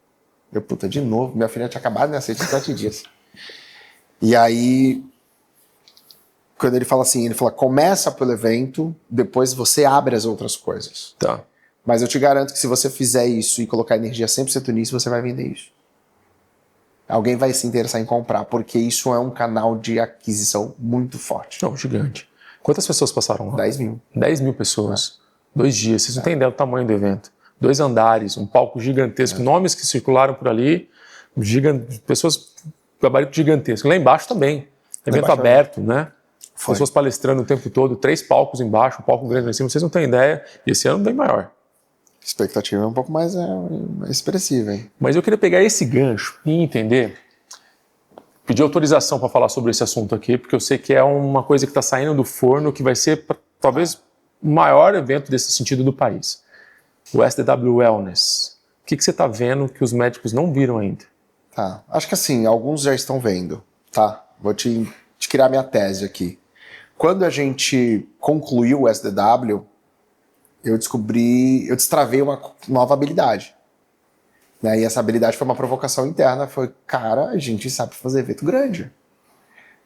Eu, puta, de novo, minha filha tinha acabado de nascer, tinha 7 dias. E aí, quando ele fala assim, ele fala, começa pelo evento, depois você abre as outras coisas. Tá. Mas eu te garanto que se você fizer isso e colocar energia 100% nisso, você vai vender isso. Alguém vai se interessar em comprar, porque isso é um canal de aquisição muito forte. Não, gigante. Quantas pessoas passaram lá? 10 mil. 10 mil pessoas. 2 dias. Vocês não têm ideia do tamanho do evento. 2 andares, um palco gigantesco, nomes que circularam por ali, pessoas gabarito gigantesco. Lá embaixo também. Evento aberto, né? Foi. Pessoas palestrando o tempo todo, 3 palcos embaixo, um palco grande lá em cima. Vocês não têm ideia. E esse ano bem maior. A expectativa é um pouco mais expressiva, hein? Mas eu queria pegar esse gancho e entender, pedir autorização para falar sobre esse assunto aqui, porque eu sei que é uma coisa que está saindo do forno, que vai ser talvez o maior evento desse sentido do país. O SDW Wellness. O que você está vendo que os médicos não viram ainda? Tá. Acho que assim, alguns já estão vendo, tá? Vou te criar minha tese aqui. Quando a gente concluiu o SDW, eu destravei uma nova habilidade. Né? E essa habilidade foi uma provocação interna. Foi, cara, a gente sabe fazer evento grande.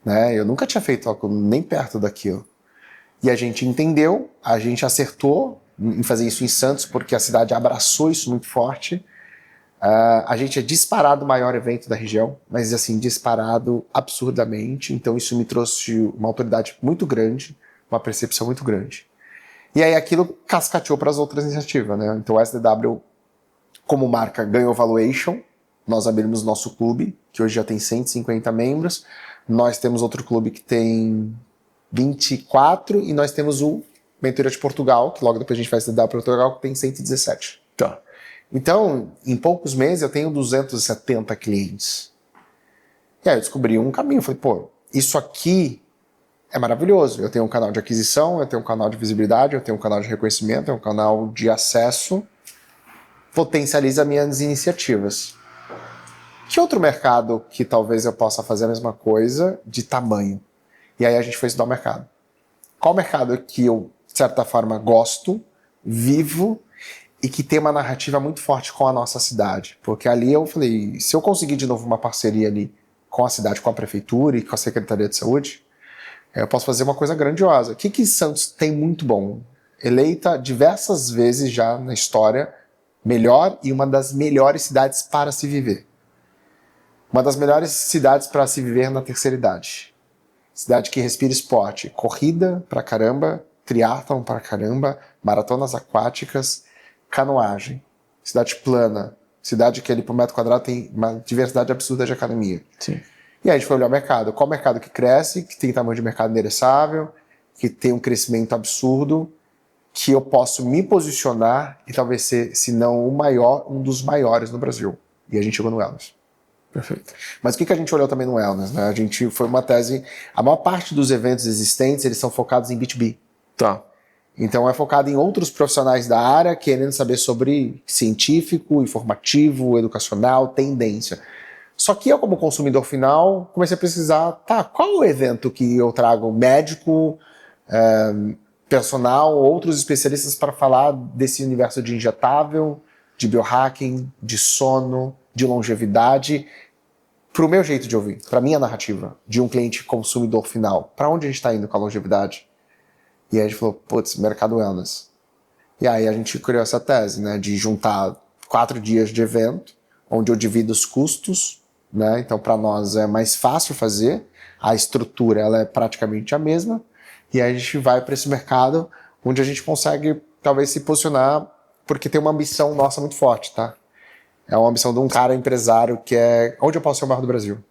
Né? Eu nunca tinha feito algo nem perto daquilo. E a gente entendeu, a gente acertou em fazer isso em Santos, porque a cidade abraçou isso muito forte. A gente é disparado o maior evento da região, mas assim, disparado absurdamente. Então isso me trouxe uma autoridade muito grande, uma percepção muito grande. E aí aquilo cascateou para as outras iniciativas, né? Então o SDW, como marca, ganhou valuation. Nós abrimos nosso clube, que hoje já tem 150 membros. Nós temos outro clube que tem 24 e nós temos o Mentoria de Portugal, que logo depois a gente vai SDW para Portugal, que tem 117. Tá. Então, em poucos meses eu tenho 270 clientes. E aí eu descobri um caminho. Eu falei, pô, isso aqui é maravilhoso. Eu tenho um canal de aquisição, eu tenho um canal de visibilidade, eu tenho um canal de reconhecimento, eu tenho um canal de acesso. Potencializa minhas iniciativas. Que outro mercado que talvez eu possa fazer a mesma coisa de tamanho? E aí a gente foi estudar o mercado. Qual mercado que eu, de certa forma, gosto, vivo e que tem uma narrativa muito forte com a nossa cidade. Porque ali eu falei, se eu conseguir de novo uma parceria ali com a cidade, com a prefeitura e com a Secretaria de Saúde, eu posso fazer uma coisa grandiosa. O que Santos tem muito bom? Eleita diversas vezes já na história, melhor e uma das melhores cidades para se viver. Uma das melhores cidades para se viver na terceira idade. Cidade que respira esporte, corrida pra caramba, triatlon pra caramba, maratonas aquáticas, canoagem. Cidade plana, cidade que ali por metro quadrado tem uma diversidade absurda de academia. Sim. E aí a gente foi olhar o mercado. Qual mercado que cresce, que tem tamanho de mercado endereçável, que tem um crescimento absurdo, que eu posso me posicionar e talvez ser, se não o maior, um dos maiores no Brasil. E a gente chegou no wellness. Perfeito. Mas o que a gente olhou também no wellness, né? A gente foi uma tese... A maior parte dos eventos existentes, eles são focados em B2B. Tá. Então é focado em outros profissionais da área querendo saber sobre científico, informativo, educacional, tendência. Só que eu, como consumidor final, comecei a pesquisar, qual o evento que eu trago médico, personal, outros especialistas para falar desse universo de injetável, de biohacking, de sono, de longevidade, para o meu jeito de ouvir, para a minha narrativa, de um cliente consumidor final. Para onde a gente está indo com a longevidade? E aí a gente falou, putz, mercado wellness. E aí a gente criou essa tese, né, de juntar 4 dias de evento, onde eu divido os custos, né, então para nós é mais fácil fazer, a estrutura ela é praticamente a mesma, e aí a gente vai para esse mercado onde a gente consegue talvez se posicionar, porque tem uma ambição nossa muito forte, tá? É uma ambição de um cara empresário que é, onde eu posso ser o maior do Brasil?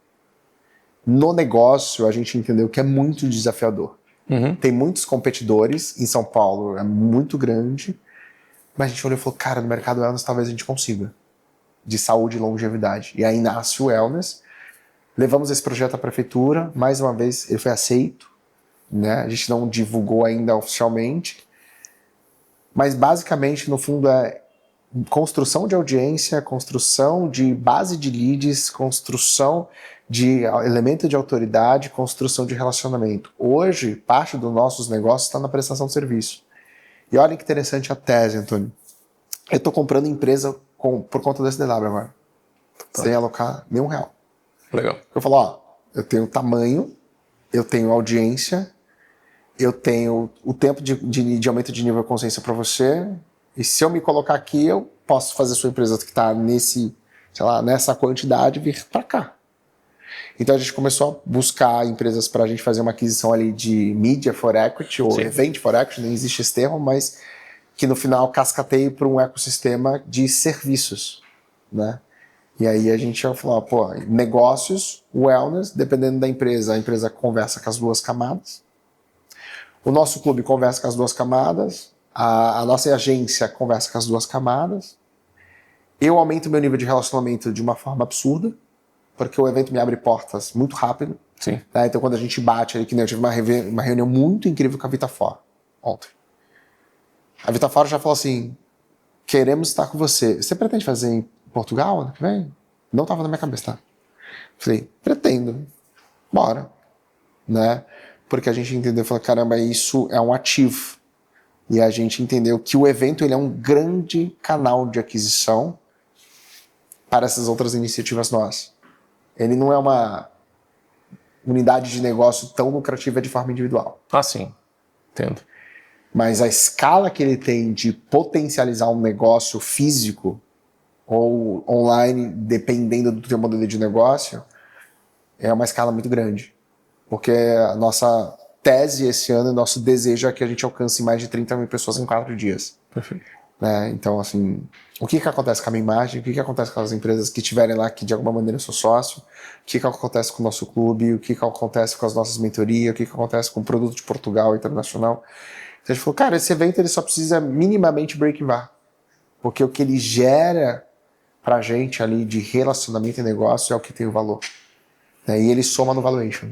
No negócio, a gente entendeu que é muito desafiador. Uhum. Tem muitos competidores, em São Paulo é muito grande, mas a gente olhou e falou, cara, no mercado wellness talvez a gente consiga, de saúde e longevidade. E aí nasce o wellness, levamos esse projeto à prefeitura, mais uma vez ele foi aceito, né? A gente não divulgou ainda oficialmente, mas basicamente no fundo é construção de audiência, construção de base de leads, construção de elemento de autoridade, construção de relacionamento. Hoje, parte dos nossos negócios está na prestação de serviço. E olha que interessante a tese, Antônio. Eu estou comprando empresa por conta desse DW agora, sem alocar nenhum real. Legal. Eu falo, eu tenho tamanho, eu tenho audiência, eu tenho o tempo de aumento de nível de consciência para você, e se eu me colocar aqui, eu posso fazer a sua empresa que está nessa quantidade vir para cá. Então a gente começou a buscar empresas para a gente fazer uma aquisição ali de media for equity, ou event for equity, nem existe esse termo, mas que no final cascateie para um ecossistema de serviços, né? E aí a gente falou, negócios, wellness, dependendo da empresa, a empresa conversa com as 2 camadas. O nosso clube conversa com as 2 camadas, a nossa agência conversa com as 2 camadas. Eu aumento meu nível de relacionamento de uma forma absurda, porque o evento me abre portas muito rápido. Sim. Né? Então quando a gente bate ali, que nem eu tive uma reunião muito incrível com a Vitafor ontem. A Vitafor já falou assim, queremos estar com você. Você pretende fazer em Portugal ano que vem? Não estava na minha cabeça, tá? Falei, pretendo. Bora. Né? Porque a gente entendeu, falou, caramba, isso é um ativo. E a gente entendeu que o evento ele é um grande canal de aquisição para essas outras iniciativas nossas. Ele não é uma unidade de negócio tão lucrativa de forma individual. Ah, sim. Entendo. Mas a escala que ele tem de potencializar um negócio físico ou online, dependendo do teu modelo de negócio, é uma escala muito grande. Porque a nossa tese esse ano, nosso desejo é que a gente alcance mais de 30 mil pessoas em 4 dias. Perfeito. Né? Então, assim, o que acontece com a minha imagem? O que acontece com as empresas que estiverem lá, que de alguma maneira eu sou sócio? O que acontece com o nosso clube? O que acontece com as nossas mentorias? O que acontece com o produto de Portugal internacional? Então, a gente falou, cara, esse evento ele só precisa minimamente break-even, porque o que ele gera pra gente ali de relacionamento e negócio é o que tem o valor. Né? E ele soma no valuation.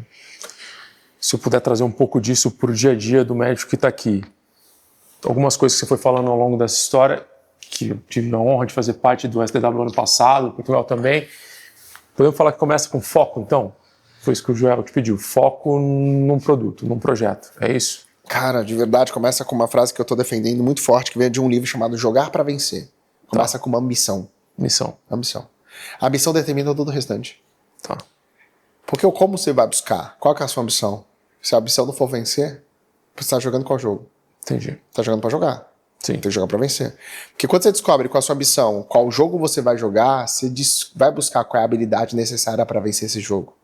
Se eu puder trazer um pouco disso para o dia a dia do médico que está aqui. Algumas coisas que você foi falando ao longo dessa história, que eu tive a honra de fazer parte do SDW ano passado, Portugal também. Podemos falar que começa com foco, então? Foi isso que o Joel te pediu. Foco num produto, num projeto. É isso? Cara, de verdade, começa com uma frase que eu tô defendendo muito forte, que vem de um livro chamado Jogar para Vencer. Começa com uma ambição. Missão. Ambição. A ambição determina todo o restante. Tá. Porque como você vai buscar? Qual que é a sua ambição? Se a ambição não for vencer, você tá jogando qual jogo? Entendi. Tá jogando pra jogar. Sim. Tem que jogar pra vencer. Porque quando você descobre qual a sua ambição, qual jogo você vai jogar, você vai buscar qual é a habilidade necessária para vencer esse jogo.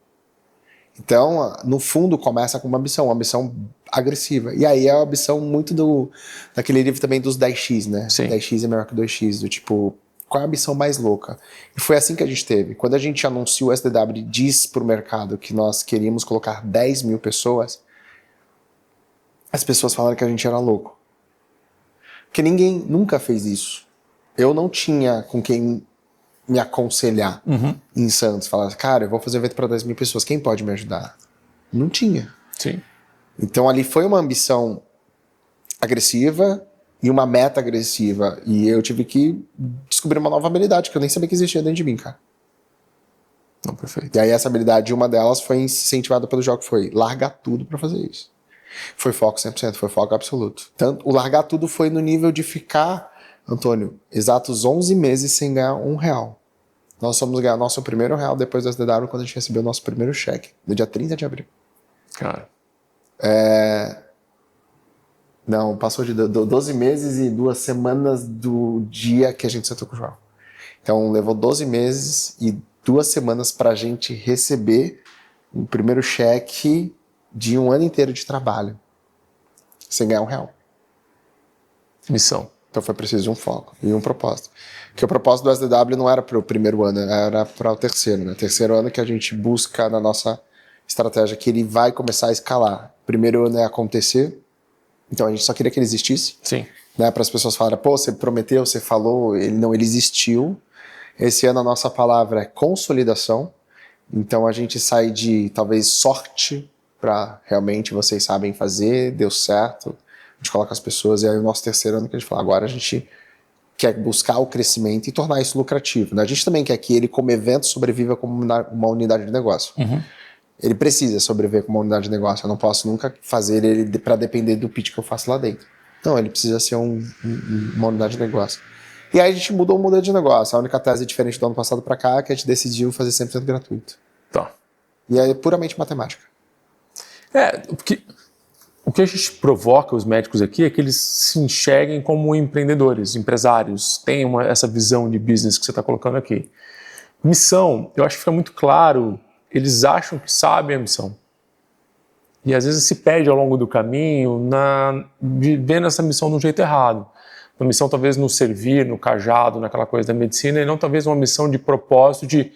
Então, no fundo, começa com uma ambição agressiva. E aí é a ambição muito daquele livro também dos 10x, né? Sim. 10x é melhor que 2x, do tipo, qual é a ambição mais louca? E foi assim que a gente teve. Quando a gente anunciou o SDW e disse pro mercado que nós queríamos colocar 10 mil pessoas, as pessoas falaram que a gente era louco. Porque ninguém nunca fez isso. Eu não tinha com quem me aconselhar em Santos. Falar, cara, eu vou fazer um evento para 10 mil pessoas, quem pode me ajudar? Não tinha. Sim. Então ali foi uma ambição agressiva e uma meta agressiva. E eu tive que descobrir uma nova habilidade que eu nem sabia que existia dentro de mim, cara. Não, perfeito. E aí essa habilidade, uma delas foi incentivada pelo jogo, foi largar tudo para fazer isso. Foi foco 100%, foi foco absoluto. Tanto, o largar tudo foi no nível de ficar, Antônio, exatos 11 meses sem ganhar R$1. Nós fomos ganhar nosso primeiro R$1 depois do SDW, quando a gente recebeu o nosso primeiro cheque, no dia 30 de abril. Cara. Não, passou de 12 meses e 2 semanas do dia que a gente sentou com o João. Então, levou 12 meses e 2 semanas pra gente receber o primeiro cheque de um ano inteiro de trabalho, sem ganhar R$1. Missão. Então foi preciso um foco e um propósito. Porque o propósito do SDW não era para o primeiro ano, era para o terceiro. Né? Terceiro ano que a gente busca na nossa estratégia que ele vai começar a escalar. Primeiro ano é acontecer, então a gente só queria que ele existisse. Sim. Né? Para as pessoas falarem, pô, você prometeu, você falou, ele existiu. Esse ano a nossa palavra é consolidação. Então a gente sai de talvez sorte para realmente vocês sabem fazer, deu certo, a gente coloca as pessoas, e aí o nosso terceiro ano que a gente fala, agora a gente quer buscar o crescimento e tornar isso lucrativo. Né? A gente também quer que ele, como evento, sobreviva como uma unidade de negócio. Ele precisa sobreviver como uma unidade de negócio, eu não posso nunca fazer ele para depender do pitch que eu faço lá dentro. Não, ele precisa ser uma unidade de negócio. E aí a gente mudou o modelo de negócio, a única tese diferente do ano passado para cá é que a gente decidiu fazer 100% gratuito. Tá. E aí é puramente matemática. Porque o que a gente provoca os médicos aqui é que eles se enxerguem como empreendedores, empresários, tenham essa visão de business que você está colocando aqui. Missão, eu acho que fica muito claro, eles acham que sabem a missão. E às vezes se perde ao longo do caminho vendo essa missão de um jeito errado. Uma missão talvez no servir, no cajado, naquela coisa da medicina, e não talvez uma missão de propósito de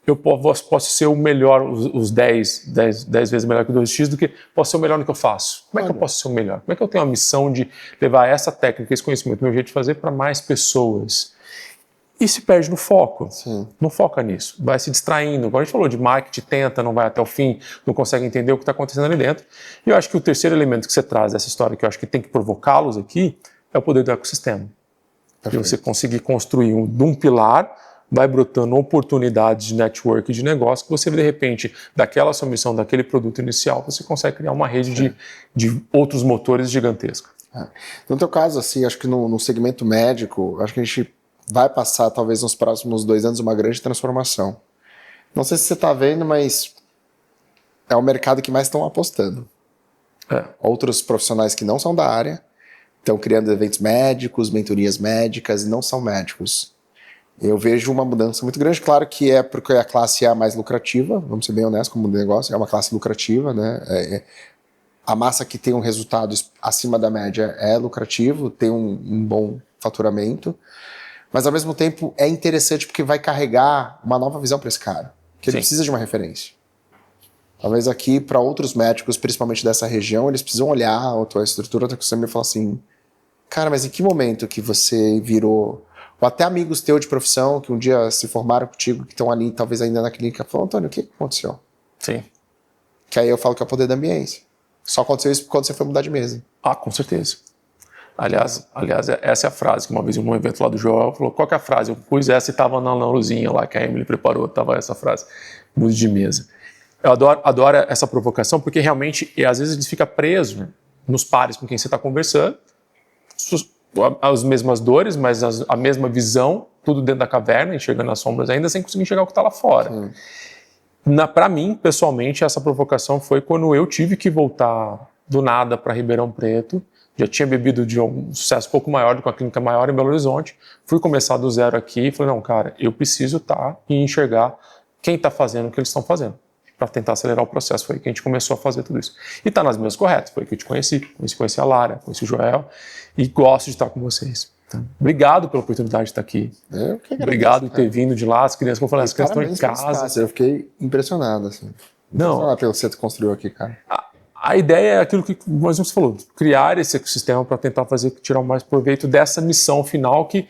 eu posso ser o melhor, os 10 vezes melhor que o 2x, do que posso ser o melhor no que eu faço. Como é que eu posso ser o melhor? Como é que eu tenho a missão de levar essa técnica, esse conhecimento, meu jeito de fazer para mais pessoas? E se perde no foco. Sim. Não foca nisso. Vai se distraindo. Como a gente falou de marketing, tenta, não vai até o fim, não consegue entender o que está acontecendo ali dentro. E eu acho que o terceiro elemento que você traz dessa história, que eu acho que tem que provocá-los aqui, é o poder do ecossistema. Perfeito. E você conseguir construir de um pilar, vai brotando oportunidades de network de negócio que você, de repente, daquela sua missão, daquele produto inicial, você consegue criar uma rede de outros motores gigantesca. No teu caso, assim, acho que no segmento médico, acho que a gente vai passar, talvez nos próximos 2 anos, uma grande transformação. Não sei se você está vendo, mas é o mercado que mais estão apostando. Outros profissionais que não são da área estão criando eventos médicos, mentorias médicas e não são médicos. Eu vejo uma mudança muito grande, claro que é porque a classe é a mais lucrativa, vamos ser bem honestos como negócio, é uma classe lucrativa, né? A massa que tem um resultado acima da média é lucrativo, tem um bom faturamento, mas ao mesmo tempo é interessante porque vai carregar uma nova visão para esse cara, que ele precisa de uma referência. Talvez aqui para outros médicos, principalmente dessa região, eles precisam olhar a tua estrutura, a tua ecossistema e falar assim, cara, mas em que momento que você virou... Ou até amigos teus de profissão que um dia se formaram contigo, que estão ali, talvez ainda na clínica, falam, Antônio, o que aconteceu? Sim. Que aí eu falo que é o poder da ambiência. Só aconteceu isso quando você foi mudar de mesa. Ah, com certeza. Aliás, essa é a frase que uma vez em um evento lá do Joel falou, qual que é a frase? Eu pus essa e estava na luzinha lá que a Emily preparou, estava essa frase, mude de mesa. Eu adoro essa provocação porque realmente, às vezes, ele fica preso, né? nos pares com quem você está conversando, as mesmas dores, mas a mesma visão, tudo dentro da caverna, enxergando as sombras ainda, sem conseguir enxergar o que está lá fora. Para mim, pessoalmente, essa provocação foi quando eu tive que voltar do nada para Ribeirão Preto. Já tinha bebido de um sucesso um pouco maior, com a clínica maior em Belo Horizonte. Fui começar do zero aqui e falei, não, cara, eu preciso estar e enxergar quem está fazendo o que eles estão fazendo, para tentar acelerar o processo. Foi aí que a gente começou a fazer tudo isso. E está nas minhas corretas, foi aí que eu te conheci a Lara, conheci o Joel, e gosto de estar com vocês. Então, obrigado pela oportunidade de estar aqui. Eu que agradeço, obrigado por ter vindo de lá, as crianças, como eu falei, as crianças estão em casa. Eu fiquei impressionado, assim. Não. Pelo que você construiu aqui, cara. A ideia é aquilo que você falou, criar esse ecossistema para tentar tirar o mais proveito dessa missão final que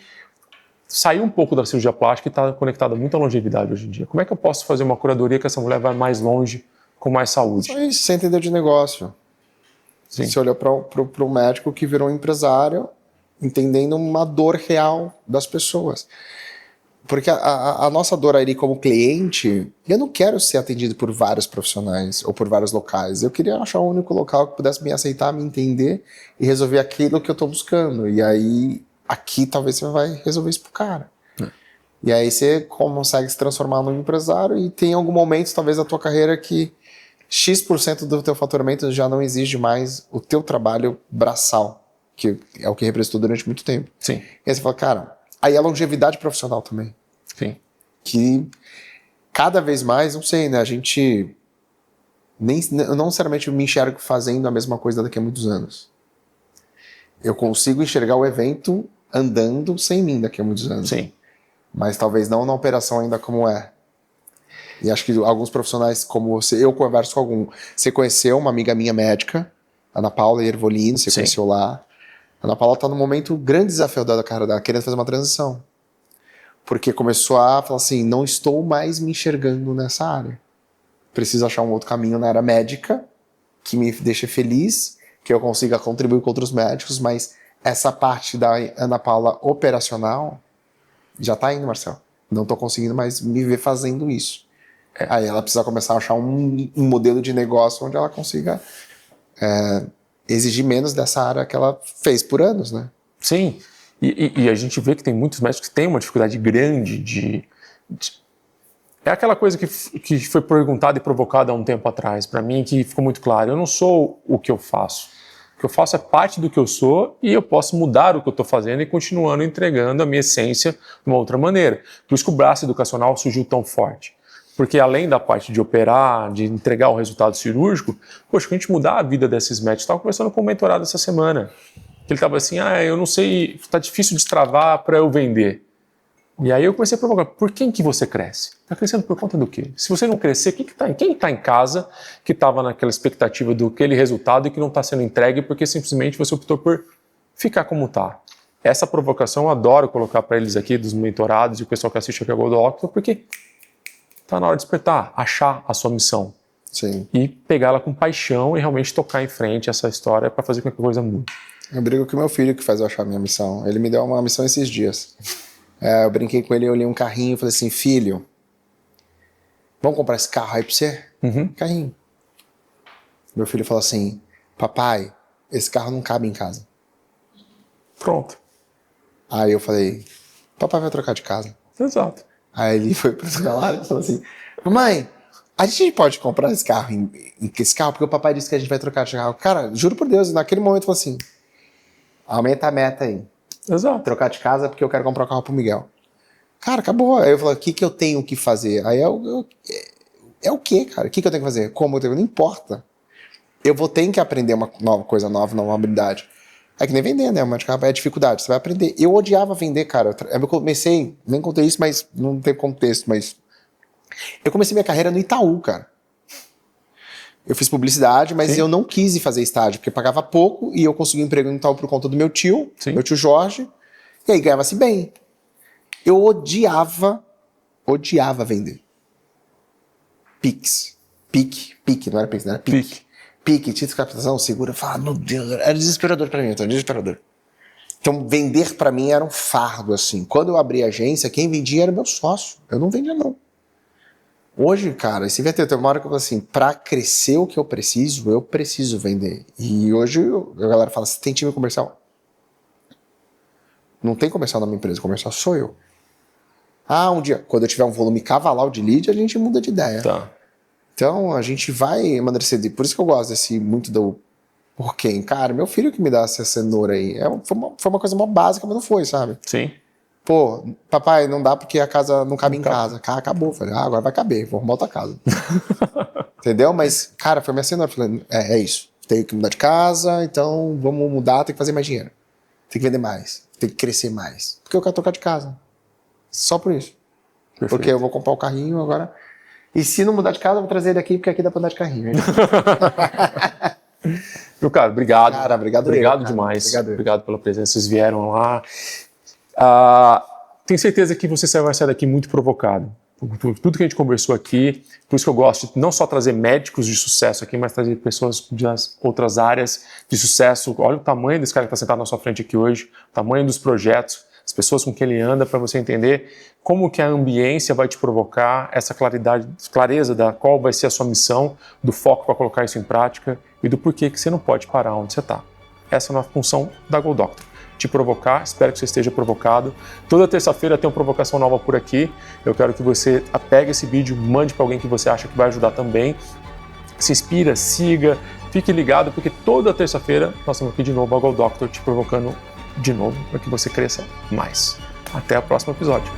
saiu um pouco da cirurgia plástica e está conectada muito à longevidade hoje em dia. Como é que eu posso fazer uma curadoria que essa mulher vai mais longe, com mais saúde? Só isso, você entendeu de negócio. Sim. Você olhou para o médico que virou um empresário, entendendo uma dor real das pessoas. Porque a nossa dor ali como cliente, eu não quero ser atendido por vários profissionais ou por vários locais. Eu queria achar um único local que pudesse me aceitar, me entender e resolver aquilo que eu estou buscando. E aí, aqui talvez você vai resolver isso pro cara. E aí você consegue se transformar num empresário e tem algum momento, talvez, da tua carreira que X% do teu faturamento já não exige mais o teu trabalho braçal, que é o que representou durante muito tempo. Sim. E aí você fala, cara, aí a longevidade profissional também. Sim. Que cada vez mais, não sei, né? A gente não necessariamente me enxergo fazendo a mesma coisa daqui a muitos anos. Eu consigo enxergar o evento andando sem mim daqui a muitos anos. Sim. Mas talvez não na operação ainda como é. E acho que alguns profissionais como você, eu converso com algum. Você conheceu uma amiga minha médica, Ana Paula Ervolino, você conheceu lá. A Ana Paula está num momento, grande desafio da carreira dela, querendo fazer uma transição. Porque começou a falar assim, não estou mais me enxergando nessa área. Preciso achar um outro caminho na área médica, que me deixe feliz, que eu consiga contribuir com outros médicos, mas essa parte da Ana Paula operacional já está indo, Marcelo. Não estou conseguindo mais me ver fazendo isso. Aí ela precisa começar a achar um modelo de negócio onde ela consiga exigir menos dessa área que ela fez por anos, né? Sim, e a gente vê que tem muitos médicos que têm uma dificuldade grande É aquela coisa que foi perguntada e provocada há um tempo atrás para mim, que ficou muito claro. Eu não sou o que eu faço. O que eu faço é parte do que eu sou e eu posso mudar o que eu estou fazendo e continuando entregando a minha essência de uma outra maneira. Por isso que o braço educacional surgiu tão forte. Porque além da parte de operar, de entregar o resultado cirúrgico, poxa, que a gente mudar a vida desses médicos. Estava conversando com um mentorado essa semana. Ele estava assim, eu não sei, está difícil destravar para eu vender. E aí eu comecei a provocar, por quem que você cresce? Está crescendo por conta do quê? Se você não crescer, quem está em casa que estava naquela expectativa daquele resultado e que não está sendo entregue porque simplesmente você optou por ficar como está? Essa provocação eu adoro colocar para eles aqui, dos mentorados e o pessoal que assiste aqui ao Doctor, porque está na hora de despertar, achar a sua missão. Sim. E pegá-la com paixão e realmente tocar em frente essa história para fazer com que a coisa mude. Eu brigo com meu filho que faz eu achar a minha missão. Ele me deu uma missão esses dias. Eu brinquei com ele, eu olhei um carrinho e falei assim, filho, vamos comprar esse carro aí pra você? Carrinho. Meu filho falou assim, papai, esse carro não cabe em casa. Pronto. Aí eu falei, papai vai trocar de casa. Exato. Aí ele foi pro escalar e falou assim, mãe, a gente pode comprar esse carro, esse carro, porque o papai disse que a gente vai trocar de carro. Cara, juro por Deus, naquele momento eu falei assim, aumenta a meta aí. Exato. Trocar de casa porque eu quero comprar um carro pro Miguel. Cara, acabou. Aí eu falei, o que eu tenho que fazer? Aí é o que, cara? O que eu tenho que fazer? Como eu tenho? Não importa. Eu vou ter que aprender uma coisa nova, uma habilidade. É que nem vender, né? Uma é dificuldade. Você vai aprender. Eu odiava vender, cara. Eu comecei, nem contei isso, mas não tem contexto, mas eu comecei minha carreira no Itaú, cara. Eu fiz publicidade, mas eu não quis ir fazer estágio, porque pagava pouco e eu consegui um emprego no Itaú por conta do meu tio Jorge, e aí ganhava-se bem. Eu odiava vender. Pix, não era Pix, não era Pix. Pix, título de captação, segura, fala, meu Deus, era desesperador pra mim, então, desesperador. Então, vender pra mim era um fardo, assim. Quando eu abri a agência, quem vendia era meu sócio, eu não vendia não. Hoje, cara, esse vai ter uma hora que eu falo assim, pra crescer o que eu preciso vender. E hoje a galera fala, você tem time comercial? Não tem comercial na minha empresa, comercial sou eu. Um dia, quando eu tiver um volume cavalar de lead, a gente muda de ideia. Tá. Então, a gente vai amadurecer. Por isso que eu gosto desse muito do porquê. Cara, meu filho que me dá essa cenoura aí. Foi uma coisa mó básica, mas não foi, sabe? Sim. Pô, papai, não dá porque a casa não cabe em casa. Acabou. Falei, agora vai caber, vou arrumar outra casa. Entendeu? Mas, cara, foi minha cenoura. Falei, é isso. Tenho que mudar de casa, então vamos mudar, tem que fazer mais dinheiro. Tem que vender mais, tem que crescer mais. Porque eu quero trocar de casa. Só por isso. Perfeito. Porque eu vou comprar o carrinho agora. E se não mudar de casa, eu vou trazer ele aqui, porque aqui dá pra andar de carrinho. Meu cara, obrigado. Cara, obrigado demais. Obrigado. Obrigado pela presença. Vocês vieram lá. Tenho certeza que você vai sair daqui muito provocado. Por tudo que a gente conversou aqui. Por isso que eu gosto de não só trazer médicos de sucesso aqui, mas trazer pessoas de outras áreas de sucesso. Olha o tamanho desse cara que está sentado na sua frente aqui hoje, o tamanho dos projetos, as pessoas com quem ele anda, para você entender como que a ambiência vai te provocar essa clareza da qual vai ser a sua missão, do foco para colocar isso em prática e do porquê que você não pode parar onde você está. Essa é a função da Go Doctor. Te provocar, espero que você esteja provocado. Toda terça-feira tem uma provocação nova por aqui. Eu quero que você pegue esse vídeo, mande para alguém que você acha que vai ajudar também. Se inspira, siga, fique ligado, porque toda terça-feira nós estamos aqui de novo, a Go Doctor, te provocando de novo para que você cresça mais. Até o próximo episódio.